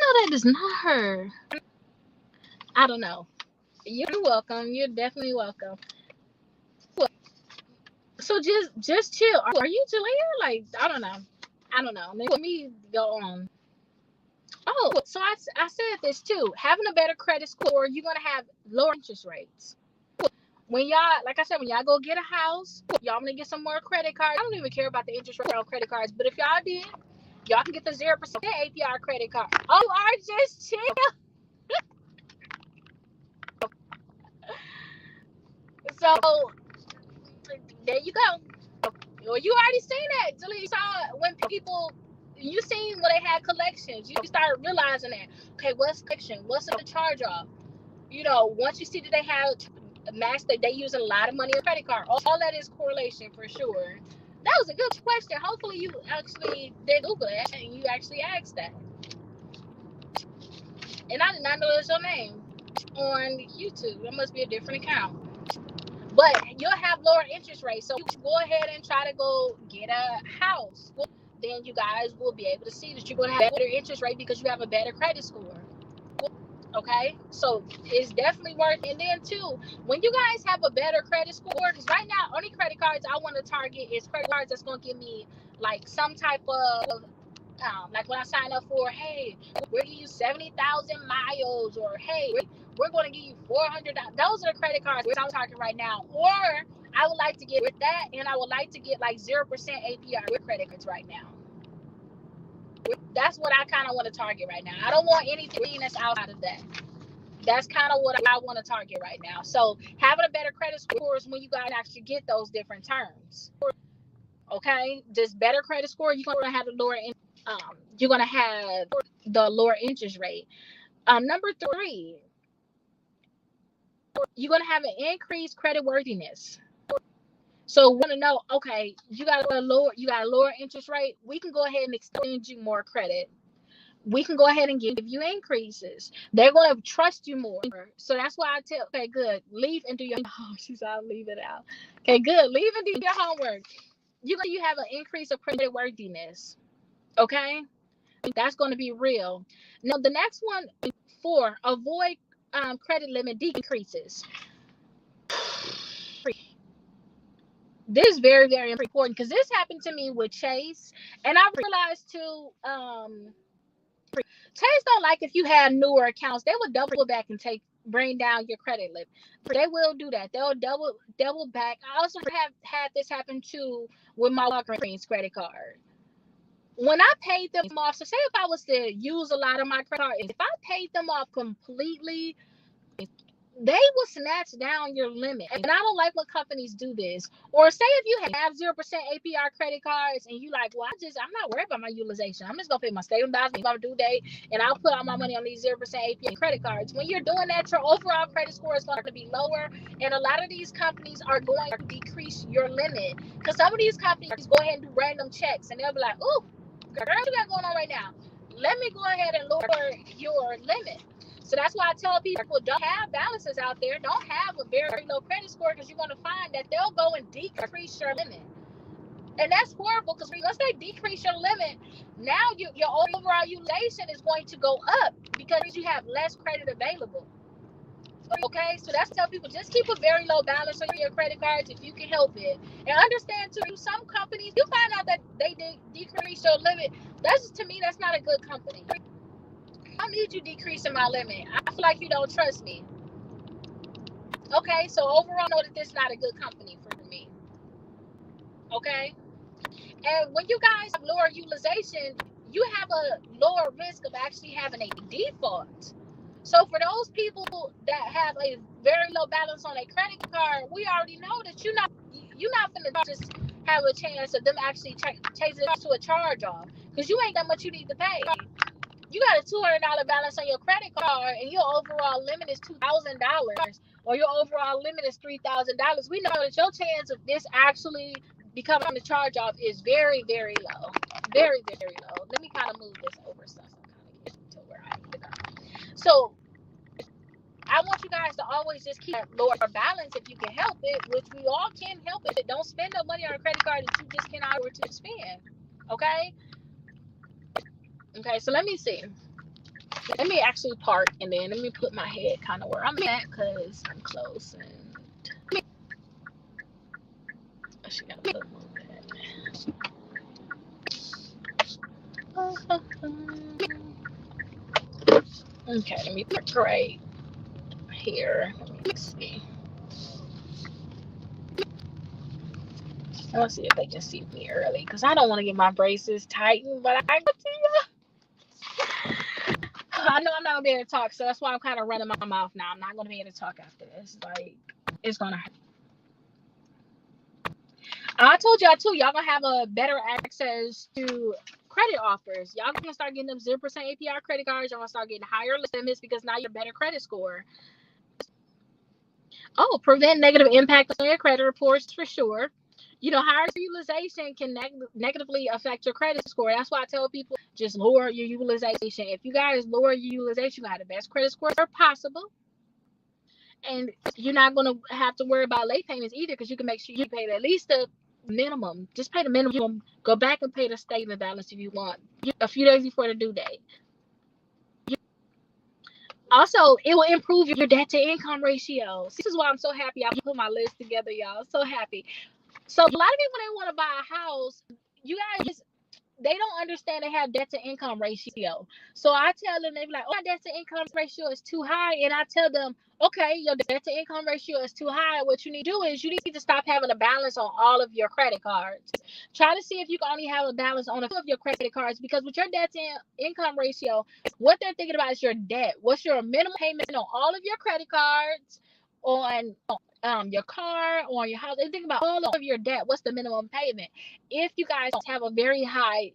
[SPEAKER 1] No, that is not her. I don't know. You're welcome. You're definitely welcome. So just chill. Are you Jalea? Like, I don't know. Let me go on. Oh, so I said this too. Having a better credit score, you're gonna have lower interest rates. When y'all, like I said, when y'all go get a house, y'all wanna get some more credit cards. I don't even care about the interest rate on credit cards, but if y'all did, y'all can get the 0% APR credit card. Oh, just chill. So there you go. Well, you already seen that. You saw when people, you seen when they had collections. You start realizing that, okay, what's collection? What's the charge off? You know, once you see that they have max, that they use a lot of money on credit card, all that is correlation for sure. That was a good question. Hopefully you actually did Google that and you actually asked that. And I did not know that's your name on YouTube. It must be a different account. But you'll have lower interest rates. So you go ahead and try to go get a house. Then you guys will be able to see that you're going to have a better interest rate because you have a better credit score. Okay? So it's definitely worth it. And then too, when you guys have a better credit score, because right now, only credit cards I want to target is credit cards that's going to give me like some type of like when I sign up for, hey, we're giving you 70,000 miles, or hey, we're going to give you $400. Those are the credit cards I'm talking right now. Or I would like to get with that, and I would like to get like 0% APR with credit cards right now. That's what I kind of want to target right now. I don't want anything that's outside of that. That's kind of what I want to target right now. So having a better credit score is when you guys actually get those different terms. Okay, this better credit score, you're going to have the lower you're going to have the lower interest rate. Number 3, you're going to have an increased credit worthiness. So we want to know, okay, you got a lower interest rate. We can go ahead and extend you more credit. we can go ahead and give you increases. They're going to trust you more. So that's why I tell, okay, good, leave and do your homework. She said, I'll leave it out. Okay, good, leave and do your homework. You have an increase of credit worthiness. Okay, that's going to be real. Now, the next one, 4, avoid credit limit decreases. This is very, very important because this happened to me with Chase, and I realized too, Chase don't like if you have newer accounts. They will double back and bring down your credit limit. They will do that. They'll double back. I also have had this happen too with my Walgreens credit card. When I paid them off, so say if I was to use a lot of my credit cards, if I paid them off completely, they will snatch down your limit. And I don't like when companies do this. Or say if you have 0% APR credit cards and you like, well, I'm not worried about my utilization. I'm just going to pay my statement balance, my due date, and I'll put all my money on these 0% APR credit cards. When you're doing that, your overall credit score is going to be lower. And a lot of these companies are going to decrease your limit. Because some of these companies go ahead and do random checks. And they'll be like, ooh, girl, what you got going on right now? Let me go ahead and lower your limit. So that's why I tell people, don't have balances out there. Don't have a very low credit score, because you're going to find that they'll go and decrease your limit. And that's horrible, because once they decrease your limit, now your overall utilization is going to go up because you have less credit available. Okay, so that's tell people, just keep a very low balance on your credit cards if you can help it. And understand too, some companies, you find out that they decrease your limit. To me, that's not a good company. I don't need you decreasing my limit. I feel like you don't trust me. Okay, so overall, know that this is not a good company for me. Okay, and when you guys have lower utilization, you have a lower risk of actually having a default. So for those people that have a very low balance on a credit card, we already know that you're not going to just have a chance of them actually chasing it to a charge off, because you ain't that much you need to pay. You got a $200 balance on your credit card and your overall limit is $2,000, or your overall limit is $3,000. We know that your chance of this actually becoming a charge off is very, very low. Very, very low. Let me kind of move this over so I can get to where I need to go. So I want you guys to always just keep that lower balance if you can help it, which we all can help it. Don't spend no money on a credit card that you just cannot afford to spend. Okay? Okay, so let me see. Let me actually park, and then let me put my head kind of where I'm at, because I'm close. And I should gotta put that. Okay, let me put right here. Let me see. Let's see if they can see me early, because I don't want to get my braces tightened, but I got to. I know I'm not gonna be able to talk, so that's why I'm kind of running my mouth now. I'm not gonna be able to talk after this. Like, it's gonna hurt. I told y'all too, y'all gonna have a better access to credit offers. Y'all gonna start getting them 0% APR credit cards. Y'all gonna start getting higher limits because now you're a better credit score. Oh, prevent negative impact on your credit reports for sure. Higher utilization can negatively affect your credit score. That's why I tell people, just lower your utilization. If you guys lower your utilization, you have the best credit score possible. And you're not going to have to worry about late payments either, because you can make sure you pay at least the minimum. Just pay the minimum. Go back and pay the statement balance if you want, a few days before the due date. Also, it will improve your debt to income ratio. This is why I'm so happy I put my list together, y'all. So happy. So a lot of people, they want to buy a house. You guys, they don't understand they have debt to income ratio. So I tell them, they be like, oh, my debt to income ratio is too high. And I tell them, okay, your debt to income ratio is too high. What you need to do is you need to stop having a balance on all of your credit cards. Try to see if you can only have a balance on a few of your credit cards, because with your debt to income ratio, what they're thinking about is your debt. What's your minimum payment on all of your credit cards, on your car, or your house? They think about all of your debt. What's the minimum payment? If you guys have a very high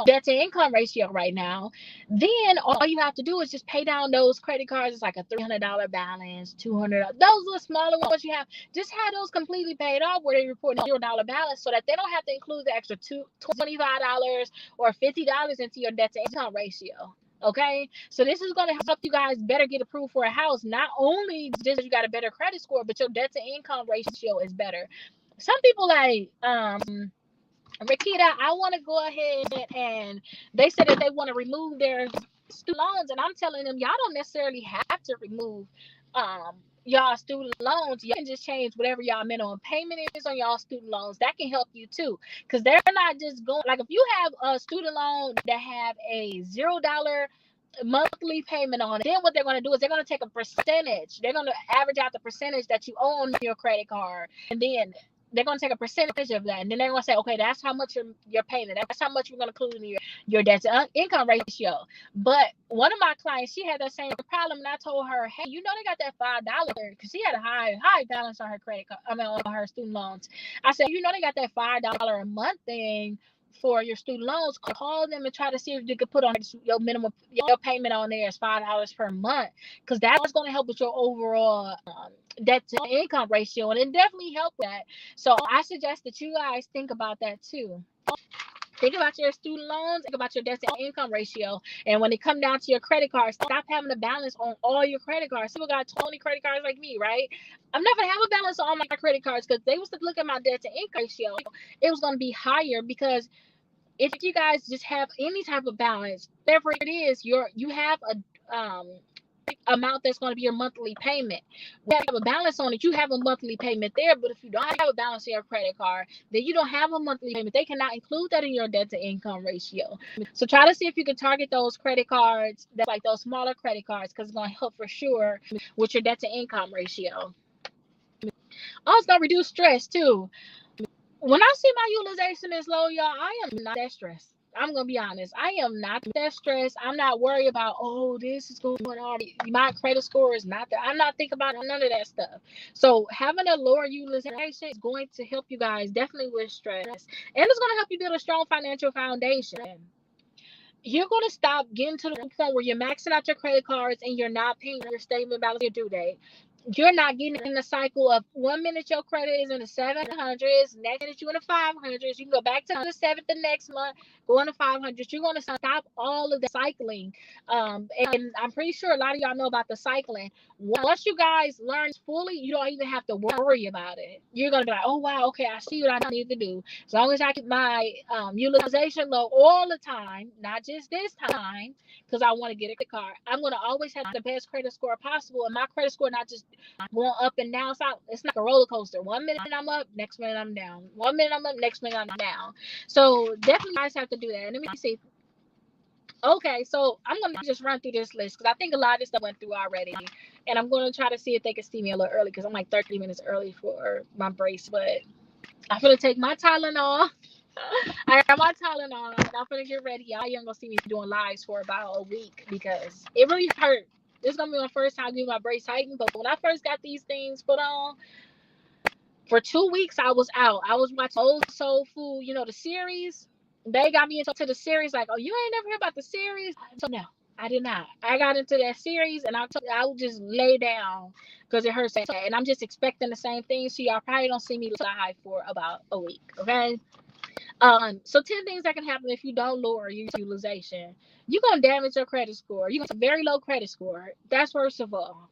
[SPEAKER 1] debt to income ratio right now, then all you have to do is just pay down those credit cards. It's like a $300 balance, $200. Those little smaller ones you have, just have those completely paid off where they report a $0 balance, so that they don't have to include the extra $25 or $50 into your debt to income ratio. Okay, so this is going to help you guys better get approved for a house. Not only just you got a better credit score, but your debt to income ratio is better. Some people like Rakita, I want to go ahead, and they said that they want to remove their student loans, and I'm telling them, y'all don't necessarily have to remove um y'all student loans. You can just change whatever y'all minimum payment is on y'all student loans. That can help you too, because they're not just going, like, if you have a student loan that have a $0 monthly payment on it, then what they're going to do is they're going to take a percentage. They're going to average out the percentage that you owe on your credit card, and then they're going to take a percentage of that, and then they're going to say, okay, that's how much you're paying. That's how much we're going to include in your debt to income ratio. But one of my clients, she had that same problem, and I told her, hey, you know, they got that $5, because she had a high balance on her credit card, on her student loans. I said, you know, they got that $5 a month thing for your student loans. Call them and try to see if you could put on your minimum, your payment on there is $5 per month, because that's going to help with your overall debt to income ratio, and it definitely helped that. So I suggest that you guys think about that too. Think about your student loans, think about your debt to income ratio. And when it comes down to your credit cards, stop having a balance on all your credit cards. People got 20 credit cards like me, right? I'm not going to have a balance on all my credit cards, because they was to look at my debt to income ratio. It was going to be higher, because if you guys just have any type of balance, whatever it is, you have a amount that's going to be your monthly payment. We have a balance on it, you have a monthly payment there. But if you don't have a balance in your credit card, then you don't have a monthly payment. They cannot include that in your debt to income ratio. So try to see if you can target those credit cards, that's like those smaller credit cards, because it's going to help for sure with your debt to income ratio. Oh, it's going to reduce stress too. When I see my utilization is low, y'all, I am not that stressed. I'm gonna be honest. I am not that stressed. I'm not worried about, oh, this is going on. My credit score is not there. I'm not thinking about none of that stuff. So having a lower utilization is going to help you guys definitely with stress, and it's gonna help you build a strong financial foundation. You're going to stop getting to the point where you're maxing out your credit cards and you're not paying your statement balance, your due date. You're not getting in the cycle of 1 minute your credit is in the 700s, next minute you're in the 500s. You can go back to the 7th the next month, go in the 500s. You're going to stop all of the cycling. And I'm pretty sure a lot of y'all know about the cycling. Once you guys learn fully, you don't even have to worry about it. You're going to be like, oh, wow, okay, I see what I need to do. As long as I keep my utilization low all the time, not just this time, because I want to get a car, I'm going to always have the best credit score possible. And my credit score not just going up and down. It's like a roller coaster. 1 minute I'm up, next minute I'm down. 1 minute I'm up, next minute I'm down. So definitely you guys have to do that. And let me see. Okay, so I'm going to just run through this list, because I think a lot of this stuff went through already. And I'm going to try to see if they can see me a little early, because I'm like 30 minutes early for my brace. But I'm going to take my Tylenol. I got my Tylenol. I'm going to get ready. Y'all ain't going to see me doing lives for about a week, because it really hurt. This is going to be my first time getting my brace tightened. But when I first got these things put on, for 2 weeks, I was out. I was watching Old Soul Food, the series. They got me into the series, like, oh, you ain't never heard about the series? So no, I did not. I got into that series, and I would just lay down because it hurts. And I'm just expecting the same thing. So y'all probably don't see me live for about a week, okay? So 10 things that can happen if you don't lower your utilization. You're going to damage your credit score. You got a very low credit score. That's first of all.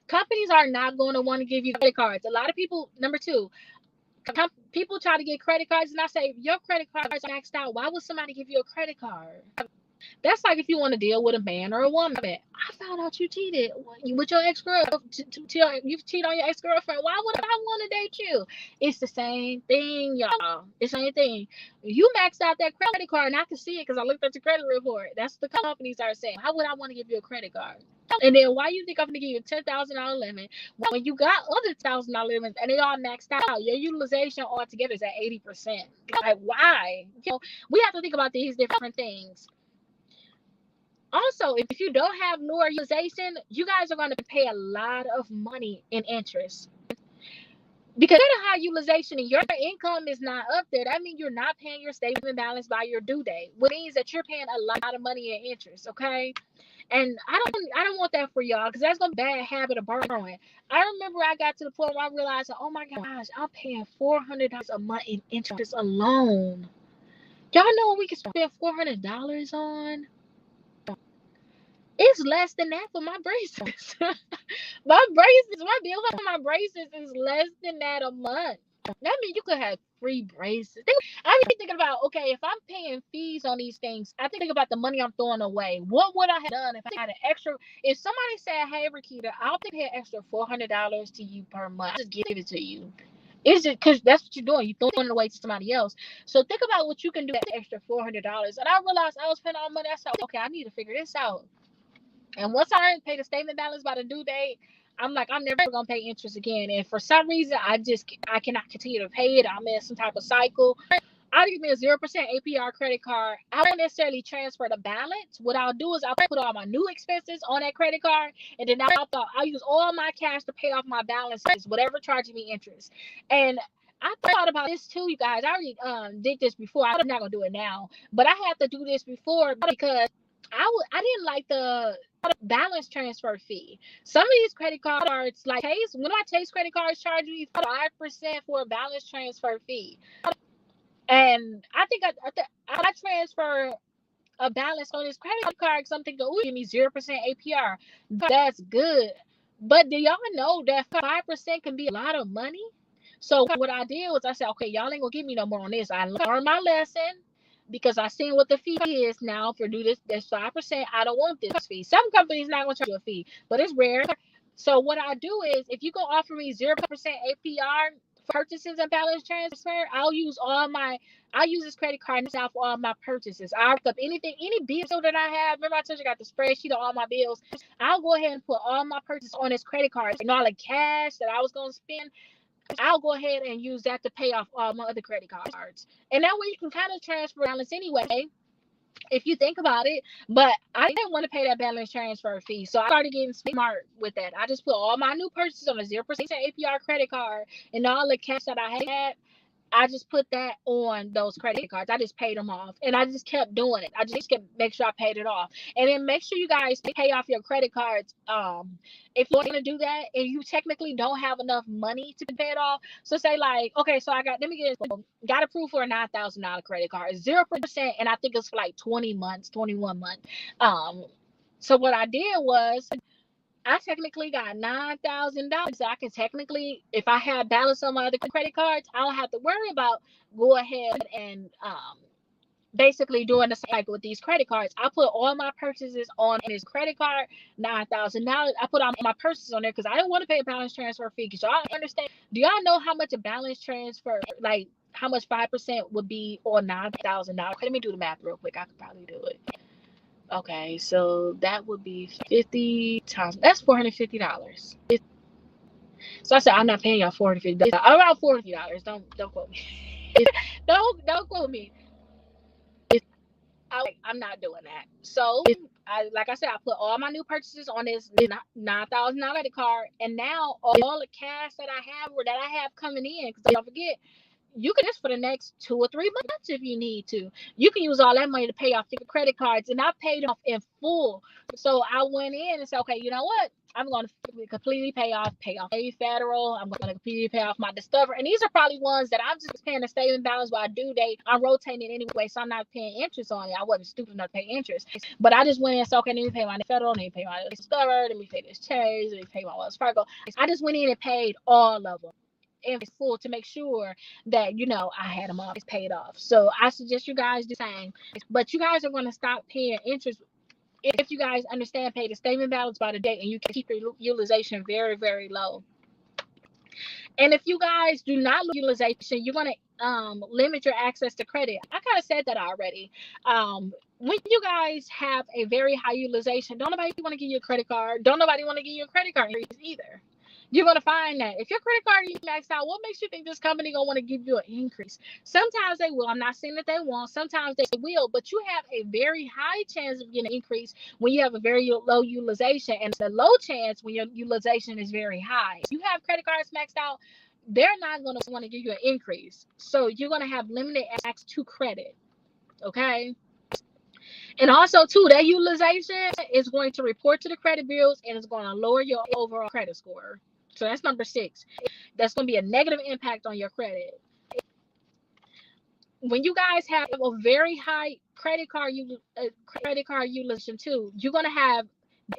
[SPEAKER 1] Companies are not going to want to give you credit cards. A lot of people, number two, people try to get credit cards, and I say, your credit cards are maxed out. Why would somebody give you a credit card? That's like if you want to deal with a man or a woman. I found out you cheated with your ex-girl. You cheat on your ex-girlfriend. Why would I want to date you? It's the same thing, y'all. It's the same thing. You maxed out that credit card, and I can see it because I looked at your credit report. That's what the companies are saying. How would I want to give you a credit card? And then why you think I'm going to give you a $10,000 limit when you got other $1,000 limits and they all maxed out? Your utilization altogether is at 80%. Like, why? We have to think about these different things. Also, if you don't have lower utilization, you guys are going to pay a lot of money in interest. Because the high utilization and your income is not up there, that means you're not paying your statement balance by your due date, which means that you're paying a lot of money in interest. Okay. And I don't want that for y'all, because that's gonna be a bad habit of borrowing. I remember I got to the point where I realized, oh my gosh, I'm paying $400 a month in interest alone. Y'all know what we can spend $400 on? It's less than that for my braces. My bill for my braces is less than that a month. That means you could have free braces. I be thinking about, okay, if I'm paying fees on these things, I think about the money I'm throwing away. What would I have done if I had an extra? If somebody said, "Hey, Rakita, I'll pay an extra $400 to you per month. I'll just give it to you." It's just because that's what you're doing. You're throwing it away to somebody else. So think about what you can do with that extra $400. And I realized I was spending all the money. I said, okay, I need to figure this out. And once I pay the statement balance by the due date, I'm like, I'm never gonna pay interest again. And for some reason, I cannot continue to pay it. I'm in some type of cycle. I'll give me a 0% APR credit card. I won't necessarily transfer the balance. What I'll do is I'll put all my new expenses on that credit card, and then I'll use all my cash to pay off my balances, whatever charging me interest. And I thought about this too, you guys. I already did this before. I'm not gonna do it now, but I had to do this before because I didn't like the balance transfer fee. Some of these credit cards, like Chase, when my Chase credit cards charge you 5% for a balance transfer fee. And I think I transfer a balance on this credit card because I'm thinking, oh, give me 0% APR. That's good. But do y'all know that 5% can be a lot of money? So what I did was I said, okay, y'all ain't gonna give me no more on this. I learned my lesson because I seen what the fee is now for do this 5%. I don't want this fee. Some companies not gonna charge you a fee, but it's rare. So what I do is if you gonna offer me 0% APR purchases and balance transfer, I'll use this credit card now for all my purchases. I'll look up any bill that I have. Remember I told you I got the spreadsheet of all my bills. I'll go ahead and put all my purchases on this credit card. And all the cash that I was gonna spend, I'll go ahead and use that to pay off all my other credit cards. And that way you can kind of transfer balance anyway, if you think about it. But I didn't want to pay that balance transfer fee. So I started getting smart with that. I just put all my new purchases on a 0% APR credit card, and all the cash that I had, I just put that on those credit cards. I just paid them off, and I just kept doing it. I just kept make sure I paid it off, and then make sure you guys pay off your credit cards. If you're gonna do that, and you technically don't have enough money to pay it off, so say like, okay, so got approved for a $9,000 credit card, 0%, and I think it's for like 20 months, 21 months. So what I did was I technically got $9,000. So I can technically, if I have balance on my other credit cards, I don't have to worry about go ahead and basically doing the cycle with these credit cards. I put all my purchases on this credit card, $9,000. I put all my purchases on there because I didn't want to pay a balance transfer fee. Because y'all understand? Do y'all know how much a balance transfer, like how much 5% would be on $9,000? Let me do the math real quick. I could probably do it. Okay, so that would be 50 times. That's $450. So I said I'm not paying y'all $450. Around $450. Don't quote me. Don't quote me. I'm not doing that. So like I said, I put all my new purchases on this $9,000 credit card, and now all the cash that I have coming in. Because don't forget, you can just for the next 2 or 3 months if you need to. You can use all that money to pay off your credit cards, and I paid off in full. So I went in and said, okay, you know what? I'm going to completely pay off a federal. I'm going to completely pay off my Discover. And these are probably ones that I'm just paying the statement balance by due date. I'm rotating anyway, so I'm not paying interest on it. I wasn't stupid enough to pay interest. But I just went in and said, okay, let me pay my federal, let me pay my Discover, let me pay this Chase, let me pay my Wells Fargo. I just went in and paid all of them in full to make sure that I had them all paid off. So I suggest you guys do the same. But you guys are going to stop paying interest if you guys understand pay the statement balance by the date, and you can keep your utilization very, very low. And if you guys do not lose utilization, you're going to limit your access to credit. I kind of said that already. When you guys have a very high utilization, don't nobody want to give you a credit card. Don't nobody want to give you a credit card either. You're going to find that if your credit card is maxed out, what makes you think this company going to want to give you an increase? Sometimes they will. I'm not saying that they won't. Sometimes they will, but you have a very high chance of getting an increase when you have a very low utilization, and it's a low chance when your utilization is very high. If you have credit cards maxed out, they're not going to want to give you an increase. So you're going to have limited access to credit. Okay. And also, too, that utilization is going to report to the credit bureaus and it's going to lower your overall credit score. So that's number 6. That's going to be a negative impact on your credit. When you guys have a very high credit card utilization too, you're going to have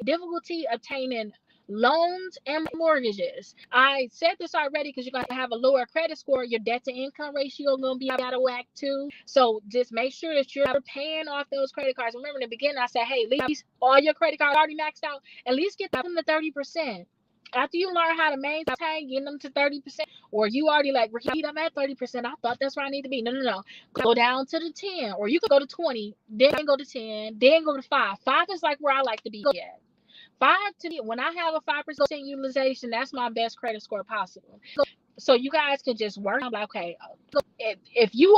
[SPEAKER 1] difficulty obtaining loans and mortgages. I said this already because you're going to have a lower credit score. Your debt to income ratio is going to be out of whack too. So just make sure that you're paying off those credit cards. Remember in the beginning, I said, hey, at least all your credit cards already maxed out. At least get them to 30%. After you learn how to maintain, getting them to 30%, or you already like, Rakeem, I'm at 30%. I thought that's where I need to be. No. Go down to the 10, or you could go to 20, then go to 10, then go to 5. 5 is like where I like to be at. 5 to me, when I have a 5% utilization, that's my best credit score possible. So you guys can just work. I'm like, okay, if you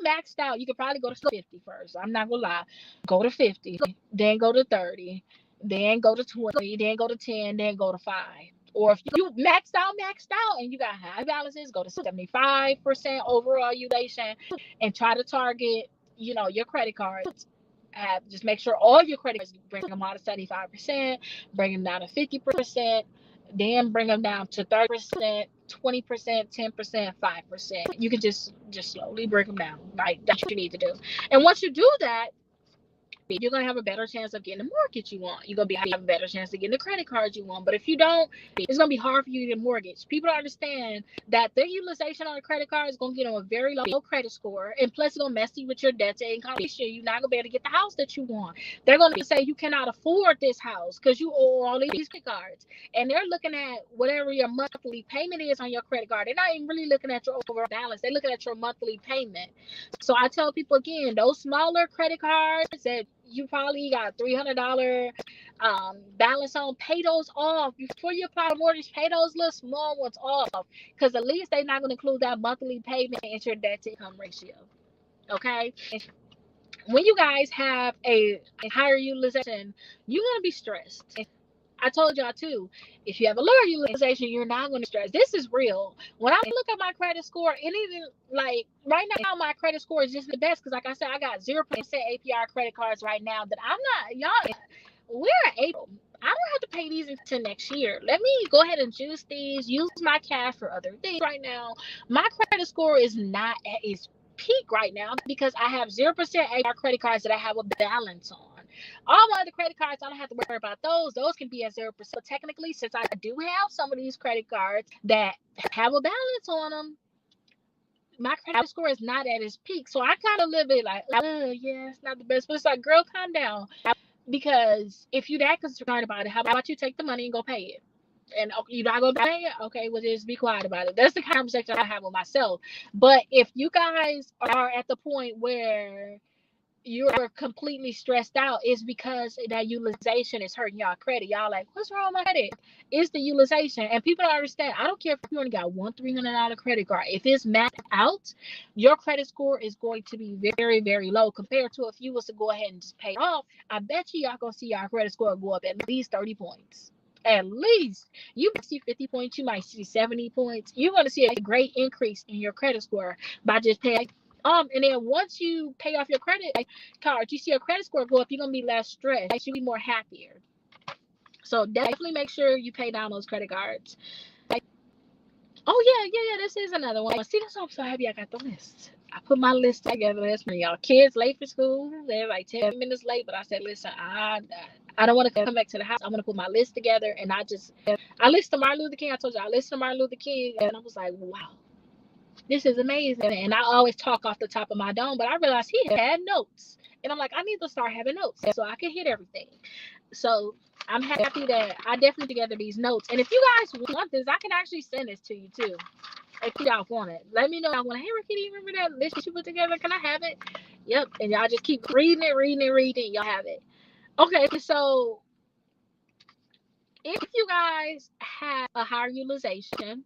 [SPEAKER 1] maxed out, you could probably go to 50 first. I'm not gonna lie. Go to 50, then go to 30, then go to 20, then go to 10, then go to 5. Or if you maxed out, and you got high balances, go to 75% overall utilization and try to target, your credit cards. Just make sure all your credit cards, bring them out to 75%, bring them down to 50%, then bring them down to 30%, 20%, 10%, 5%. You can just slowly break them down. Like, that's what you need to do. And once you do that, you're going to have a better chance of getting the mortgage you want. You're going to have a better chance of getting the credit cards you want. But if you don't, it's going to be hard for you to get a mortgage. People don't understand that their utilization on a credit card is going to get them a very low credit score. And plus, it's going to mess you with your debt to income ratio. You're not going to be able to get the house that you want. They're going to say you cannot afford this house because you owe all these credit cards. And they're looking at whatever your monthly payment is on your credit card. They're not even really looking at your overall balance. They're looking at your monthly payment. So I tell people again, those smaller credit cards that you probably got $300 balance on, pay those off before you apply for mortgage. Pay those little small ones off, because at least they're not going to include that monthly payment into your debt to income ratio. Okay. When you guys have a higher utilization, you're going to be stressed. I told y'all too, if you have a lower utilization, you're not going to stress. This is real. When I look at my credit score, and even like right now, my credit score is just the best because, like I said, I got 0% APR credit cards right now that I'm not, y'all, we're April. I don't have to pay these until next year. Let me go ahead and juice these, use my cash for other things right now. My credit score is not at its peak right now because I have 0% APR credit cards that I have a balance on. All my other credit cards, I don't have to worry about those. Those can be at 0%. But technically, since I do have some of these credit cards that have a balance on them, my credit score is not at its peak. So I kind of live it like, yeah, it's not the best. But it's like, girl, calm down. Because if you're that concerned about it, how about you take the money and go pay it? And you're not going to pay it? Okay, well, just be quiet about it. That's the conversation I have with myself. But if you guys are at the point where you're completely stressed out, it's because that utilization is hurting y'all credit. Y'all like, what's wrong with my credit? It's the utilization. And people don't understand. I don't care if you only got one $300 credit card. If it's maxed out, your credit score is going to be very, very low compared to if you was to go ahead and just pay off. I bet y'all gonna see your credit score go up at least 30 points. At least you might see 50 points, you might see 70 points. You're going to see a great increase in your credit score by just paying. And then once you pay off your credit card, you see your credit score go up, you're gonna be less stressed. You'll be more happier. So definitely make sure you pay down those credit cards. Oh yeah. This is another one. See, that's why I'm so happy I got the list. I put my list together. That's for y'all. Kids late for school. They're like 10 minutes late, but I said, listen, I don't want to come back to the house. I'm gonna put my list together, and I listened to Martin Luther King. I told you I listened to Martin Luther King, and I was like, wow. This is amazing. And I always talk off the top of my dome, but I realized he had notes. And I'm like, I need to start having notes so I can hit everything. So I'm happy that I definitely together these notes. And if you guys want this, I can actually send this to you too. If y'all want it. Let me know. I want to, hey, Ricky, do you remember that list you put together? Can I have it? Yep. And y'all just keep reading it. Y'all have it. Okay, so if you guys have a higher utilization,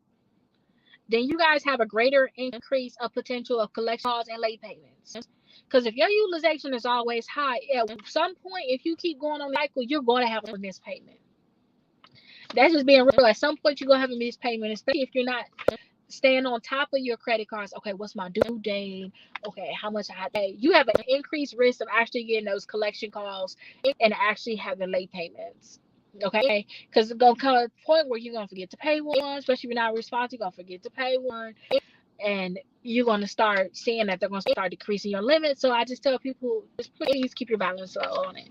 [SPEAKER 1] then you guys have a greater increase of potential of collection calls and late payments. Because if your utilization is always high, at some point, if you keep going on the cycle, you're going to have a missed payment. That's just being real. At some point, you're going to have a missed payment, especially if you're not staying on top of your credit cards. Okay, what's my due date? Okay, how much I have to pay? You have an increased risk of actually getting those collection calls and actually having late payments. Okay, because it's gonna come a point where you're gonna forget to pay one, especially if you're not responsive. You're gonna forget to pay one, and you're gonna start seeing that they're gonna start decreasing your limit. So I just tell people, just please keep your balance low on it.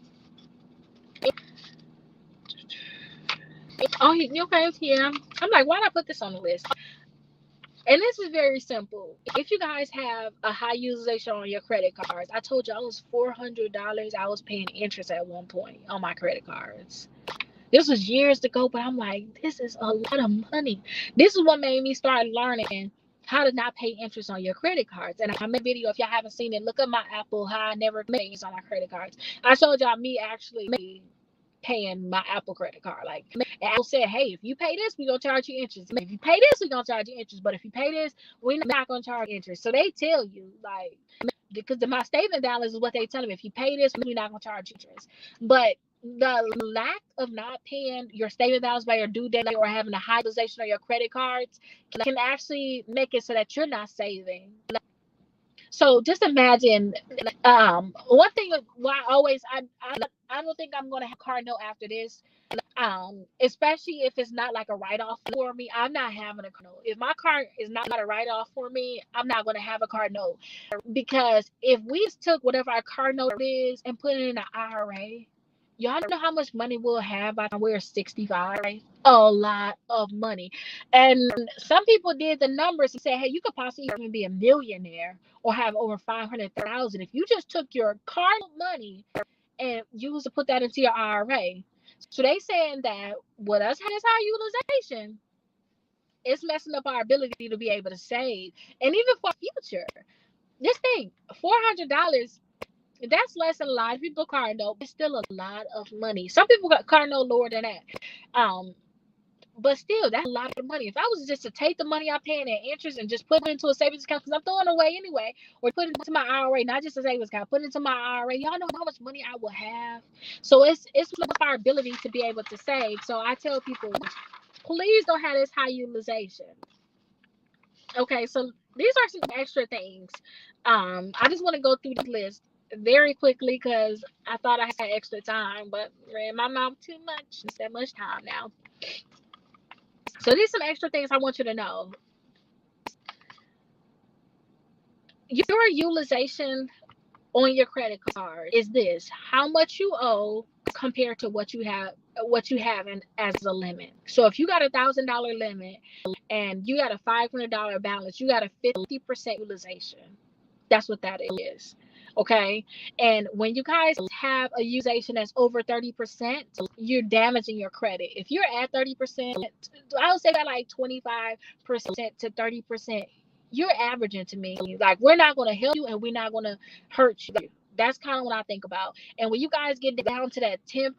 [SPEAKER 1] Oh, okay, yeah. I'm like, why not put this on the list? And this is very simple. If you guys have a high utilization on your credit cards, I told you I was $400. I was paying interest at one point on my credit cards. This was years ago, but I'm like, this is a lot of money. This is what made me start learning how to not pay interest on your credit cards. And I made a video. If y'all haven't seen it, look at my Apple, how I never paid interest on my credit cards. I showed y'all me actually paying my Apple credit card. Like, Apple said, hey, if you pay this, we're going to charge you interest. If you pay this, we're going to charge you interest. But if you pay this, we're not going to charge interest. So they tell you, like, because my statement balance is what they tell me. If you pay this, we're not going to charge interest. But the lack of not paying your statement balance by your due date or having a high utilization of your credit cards can actually make it so that you're not saving. So just imagine, one thing why I don't think I'm gonna have a car note after this. Especially if it's not like a write-off for me, I'm not having a car note. If my car is not a write-off for me, I'm not gonna have a car note. Because if we just took whatever our car note is and put it in an IRA, y'all know how much money we'll have by the time we're 65, right? A lot of money. And some people did the numbers and said, hey, you could possibly even be a millionaire or have over 500,000 if you just took your car money and used to put that into your IRA. So they saying that with us having this high utilization, it's messing up our ability to be able to save. And even for future, this thing, $400, that's less than a lot of people car note. It's still a lot of money. Some people got car note lower than that. But still, that's a lot of money. If I was just to take the money I'm paying in interest and just put it into a savings account, because I'm throwing it away anyway, or put it into my IRA, not just a savings account, put it into my IRA, y'all know how much money I will have. So it's our ability to be able to save. So I tell people, please don't have this high utilization. Okay, so these are some extra things. I just want to go through the list very quickly because I thought I had extra time, but ran my mouth too much. It's that much time now. So these are some extra things I want you to know. Your utilization on your credit card is this: how much you owe compared to what you have as a limit. So if you got $1,000 limit and you got a $500 balance, you got a 50% utilization. That's what that is. Okay. And when you guys have a utilization that's over 30%, you're damaging your credit. If you're at 30%, I would say that like 25% to 30%, you're averaging to me. Like, we're not going to help you and we're not going to hurt you. That's kind of what I think about. And when you guys get down to that 10%,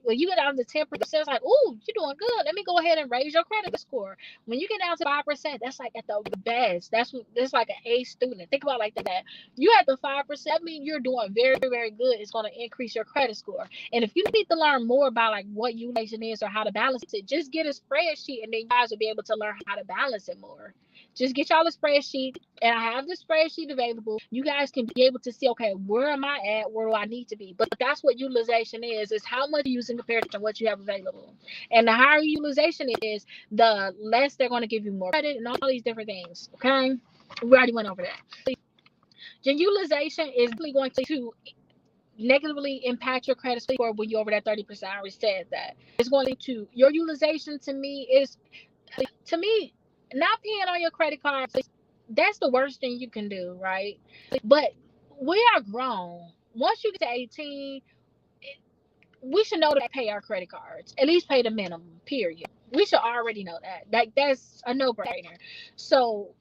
[SPEAKER 1] when you get down to 10%, it's like, ooh, you're doing good. Let me go ahead and raise your credit score. When you get down to 5%, that's like at the best. That's like an A student. Think about it like that. You at the 5%, that means you're doing very, very good. It's going to increase your credit score. And if you need to learn more about like what utilization is or how to balance it, just get a spreadsheet and then you guys will be able to learn how to balance it more. Just get y'all a spreadsheet, and I have the spreadsheet available. You guys can be able to see, okay, where am I at? Where do I need to be? But that's what utilization is how much you're using compared to what you have available. And the higher utilization is, the less they're going to give you more credit and all these different things. Okay? We already went over that. Your utilization is really going to negatively impact your credit score when you're over that 30%. I already said that. It's going to, your utilization to me, not paying on your credit cards, that's the worst thing you can do, right? But we are grown. Once you get to 18, we should know to pay our credit cards. At least pay the minimum, period. We should already know that. That's a no-brainer. So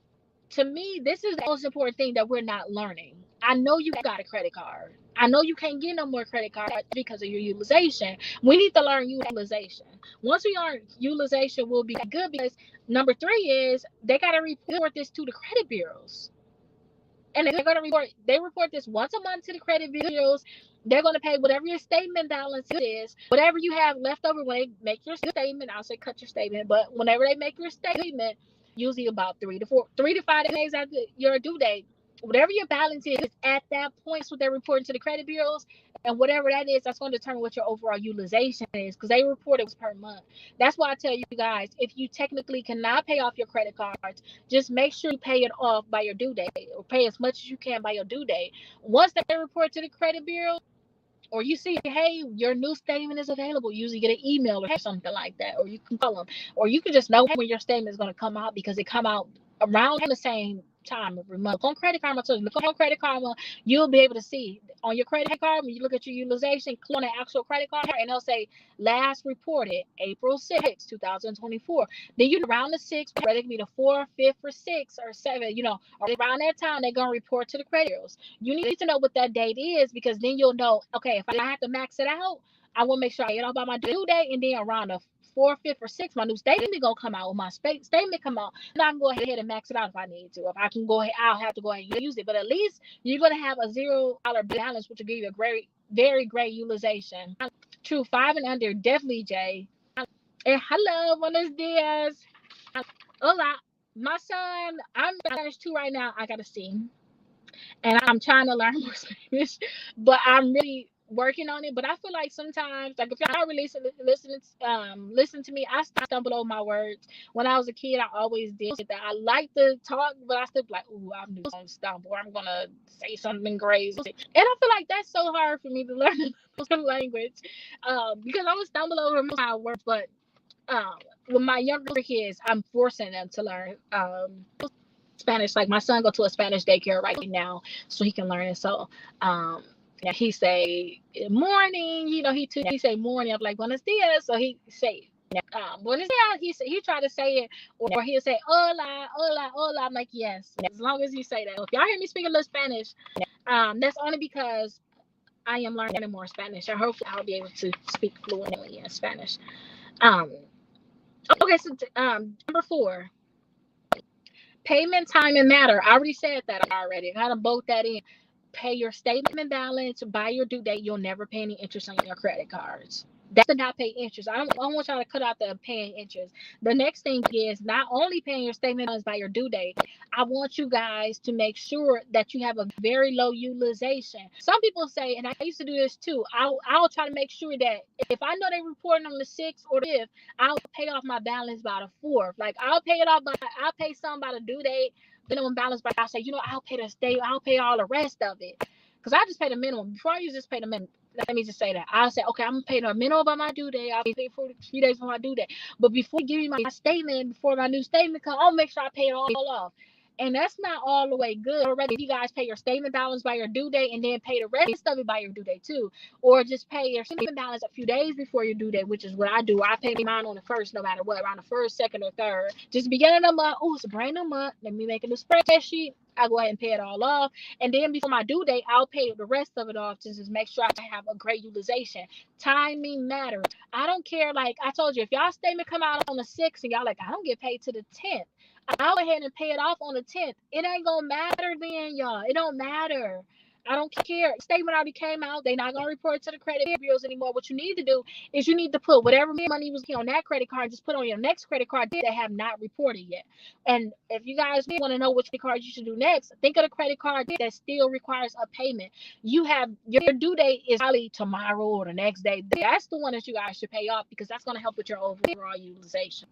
[SPEAKER 1] to me, this is the most important thing that we're not learning. I know you got a credit card. I know you can't get no more credit cards because of your utilization. We need to learn utilization. Once we learn utilization, we'll be good, because number 3 is they got to report this to the credit bureaus. And they're going to report this once a month to the credit bureaus. They're going to pay whatever your statement balance is, whatever you have left over when they make your statement. I'll say cut your statement, but whenever they make your statement, usually about 3 to 5 days after your due date. Whatever your balance is at that point, that's what they're reporting to the credit bureaus, and whatever that is, that's going to determine what your overall utilization is, because they report it per month. That's why I tell you guys, if you technically cannot pay off your credit cards, just make sure you pay it off by your due date, or pay as much as you can by your due date. Once they report to the credit bureau, or you see, hey, your new statement is available, you usually get an email or something like that, or you can call them, or you can just know when your statement is going to come out, because it come out around the same time every month. On Credit Karma, so look on Credit Karma, you'll be able to see on your credit card, when you look at your utilization, click on the actual credit card, and they'll say last reported April 6th, 2024. Then you around the 6th, whether it be the 4th, 5th, or 6th, or 7th, or around that time, they're going to report to the credit bureaus. You need to know what that date is, because then you'll know, okay, if I have to max it out, I will make sure I get off by my due date, and then around the 4th, 5th, or 6th, my new statement gonna come out. When my statement come out, and I can go ahead and max it out if I need to. If I can go ahead, I'll have to go ahead and use it. But at least you're gonna have a $0 balance, which will give you a very great utilization. True, 5 and under, definitely, Jay. And hello, buenos dias. Hola. My son, I'm Spanish too right now. I gotta see, and I'm trying to learn more Spanish, but I'm really working on it. But I feel like sometimes, like if y'all really listen to me, I stumble over my words. When I was a kid, I always did that. I like to talk, but I still be like, ooh, I'm gonna stumble, or I'm gonna say something crazy, and I feel like that's so hard for me to learn a language, because I would stumble over my words. But with my younger kids, I'm forcing them to learn Spanish. Like my son go to a Spanish daycare right now, so he can learn it. So, yeah, he say morning. He say morning. I'm like buenos dias. So he say buenos dias. He try to say it, or he'll say hola, hola, hola. I'm like, yes, as long as you say that. If y'all hear me speak a little Spanish, that's only because I am learning more Spanish, and hopefully I'll be able to speak fluently in Spanish. Um, okay, so number 4. Payment time and matter. I already said that already. I gotta bolt that in. Pay your statement balance by your due date. You'll never pay any interest on your credit cards. That's to not pay interest. I don't want y'all to cut out the paying interest. The next thing is not only paying your statement balance by your due date. I want you guys to make sure that you have a very low utilization. Some people say, and I used to do this too, I'll try to make sure that if I know they're reporting on the 6th or the 5th, I'll pay off my balance by the 4th. Like I'll pay some by the due date, minimum balance, but I'll say, I'll pay all the rest of it. Because I just pay the minimum. Before I used to just pay the minimum. Let me just say that. I'll say, okay, I'm gonna pay the minimum by my due date. I'll pay for a few days for my due date. But before you give me my statement, before my new statement comes, I'll make sure I pay it all off. And that's not all the way good. Already, you guys pay your statement balance by your due date, and then pay the rest of it by your due date too. Or just pay your statement balance a few days before your due date, which is what I do. I pay mine on the 1st, no matter what, around the 1st, 2nd, or 3rd. Just beginning of the month. Oh, it's a brand new month. Let me make a new spreadsheet. I go ahead and pay it all off, and then before my due date, I'll pay the rest of it off to just make sure I have a great utilization. Timing matters. I don't care. Like I told you, if y'all statement come out on the 6th and y'all like, I don't get paid to the 10th, I'll go ahead and pay it off on the 10th. It ain't gonna matter then, y'all. It don't matter. I don't care. Statement already came out. They're not gonna report it to the credit bureaus anymore. What you need to do is you need to put whatever money was on that credit card, just put on your next credit card that have not reported yet. And if you guys want to know which card you should do next, think of the credit card that still requires a payment. You have your due date is probably tomorrow or the next day. That's the one that you guys should pay off, because that's gonna help with your overall utilization.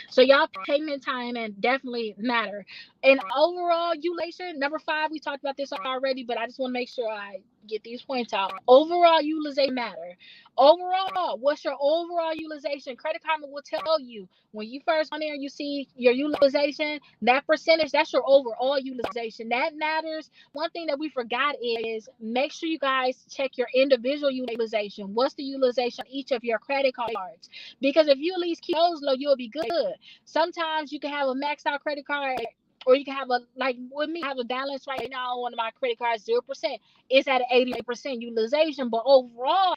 [SPEAKER 1] So y'all payment time and definitely matter. And overall utilization, number 5, we talked about this already, but I just want to make sure I get these points out. Overall utilization matter. Overall, what's your overall utilization? Credit Karma will tell you when you first on there, you see your utilization, that percentage, that's your overall utilization. That matters. One thing that we forgot is make sure you guys check your individual utilization. What's the utilization of each of your credit cards? Because if you at least keep those low, you'll be good. Sometimes you can have a maxed out credit card, or you can have like with me, I have a balance right now on one of my credit cards, 0%. It's at an 88% utilization, but overall,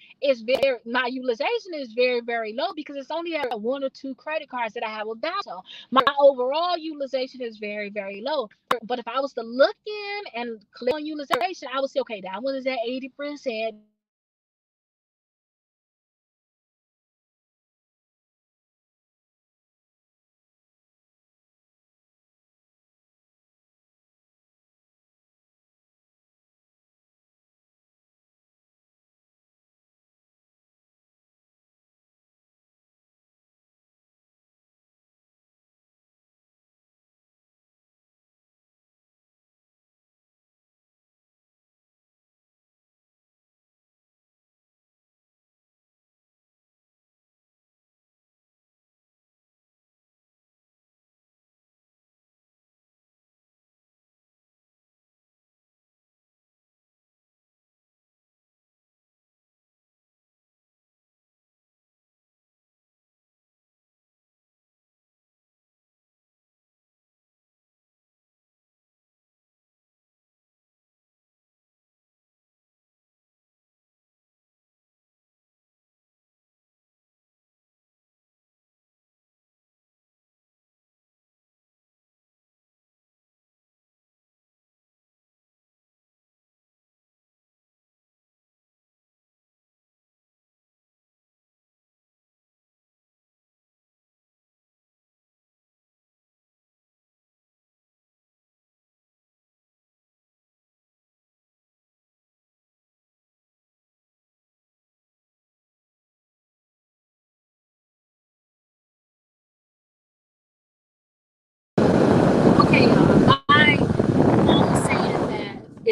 [SPEAKER 1] my utilization is very low, because it's only at 1 or 2 credit cards that I have a balance on. My overall utilization is very low. But if I was to look in and click on utilization, I would say, okay, that one is at 80%.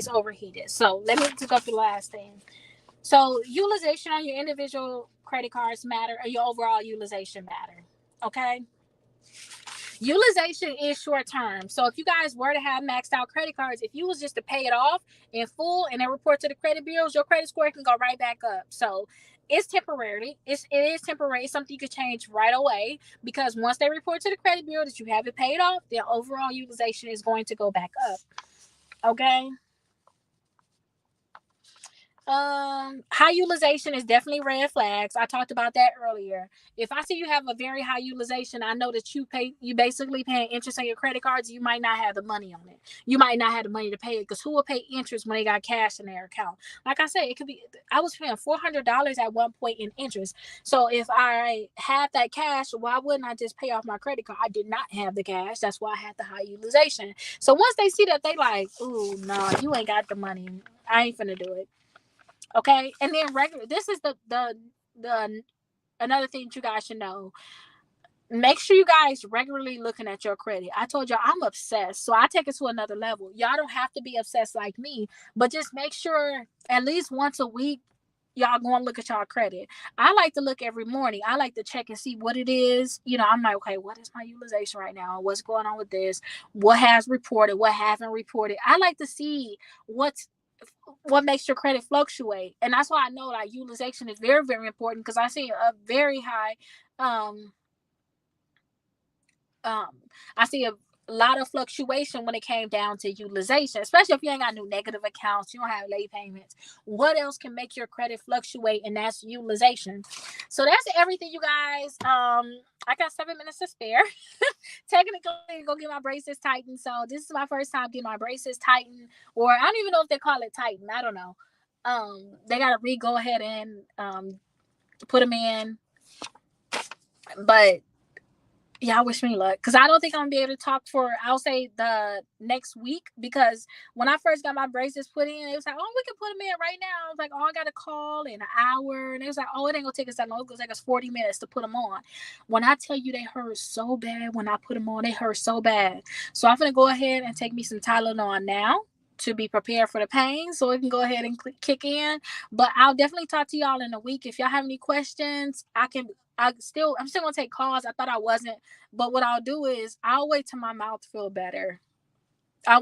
[SPEAKER 1] it's overheated. So let me just go through the last thing. So utilization on your individual credit cards matter, or your overall utilization matter. Okay. Utilization is short term. So if you guys were to have maxed out credit cards, if you was just to pay it off in full and then report to the credit bureaus, your credit score can go right back up. So it's temporary. It is temporary. It's something you could change right away, because once they report to the credit bureau that you have it paid off, the overall utilization is going to go back up. Okay. High utilization is definitely red flags. I talked about that earlier. If I see you have a very high utilization, I know that you basically paying interest on your credit cards. You might not have the money on it. You might not have the money to pay it, because who will pay interest when they got cash in their account? Like I said, it could be, I was paying $400 at one point in interest. So if I had that cash, why wouldn't I just pay off my credit card? I did not have the cash. That's why I had the high utilization. So once they see that, they like, ooh, no, you ain't got the money. I ain't finna do it. Okay. And then regular, this is the another thing that you guys should know. Make sure you guys regularly looking at your credit. I told y'all I'm obsessed, so I take it to another level. Y'all don't have to be obsessed like me, but just make sure at least once a week y'all go and look at y'all credit. I like to look every morning. I like to check and see what it is. I'm like, okay, what is my utilization right now? What's going on with this? What has reported? What haven't reported? I like to see what makes your credit fluctuate. And that's why I know like utilization is very, very important, because I see a very high um I see a lot of fluctuation when it came down to utilization, especially if you ain't got no negative accounts, you don't have late payments. What else can make your credit fluctuate? And that's utilization. So that's everything, you guys. I got 7 minutes to spare. Technically, go get my braces tightened. So this is my first time getting my braces tightened, or I don't even know if they call it tighten. I don't know. They gotta go ahead and put them in, but yeah, I wish me luck, because I don't think I'm gonna be able to talk for, I'll say, the next week, because when I first got my braces put in, it was like, oh, we can put them in right now. I was like, oh, I got to call in an hour, and it was like, oh, it ain't gonna take us that long. It's gonna take us 40 minutes to put them on. When I tell you they hurt so bad when I put them on, they hurt so bad. So I'm gonna go ahead and take me some Tylenol now to be prepared for the pain, so it can go ahead and kick in. But I'll definitely talk to y'all in a week. If y'all have any questions, I'm still gonna take calls. I thought I wasn't, but what I'll do is I'll wait till my mouth feel better. Like,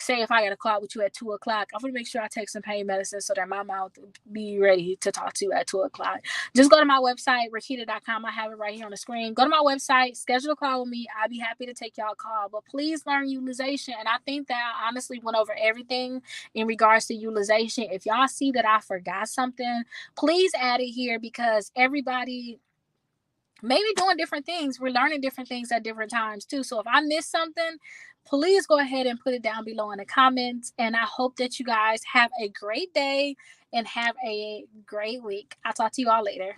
[SPEAKER 1] say if I got a call with you at 2:00, I'm gonna make sure I take some pain medicine so that my mouth be ready to talk to you at 2:00. Just go to my website, rakita.com. I have it right here on the screen. Go to my website, schedule a call with me. I'll be happy to take y'all call. But please learn utilization. And I think that I honestly went over everything in regards to utilization. If y'all see that I forgot something, please add it here, because everybody maybe doing different things. We're learning different things at different times too. So if I missed something, please go ahead and put it down below in the comments. And I hope that you guys have a great day and have a great week. I'll talk to you all later.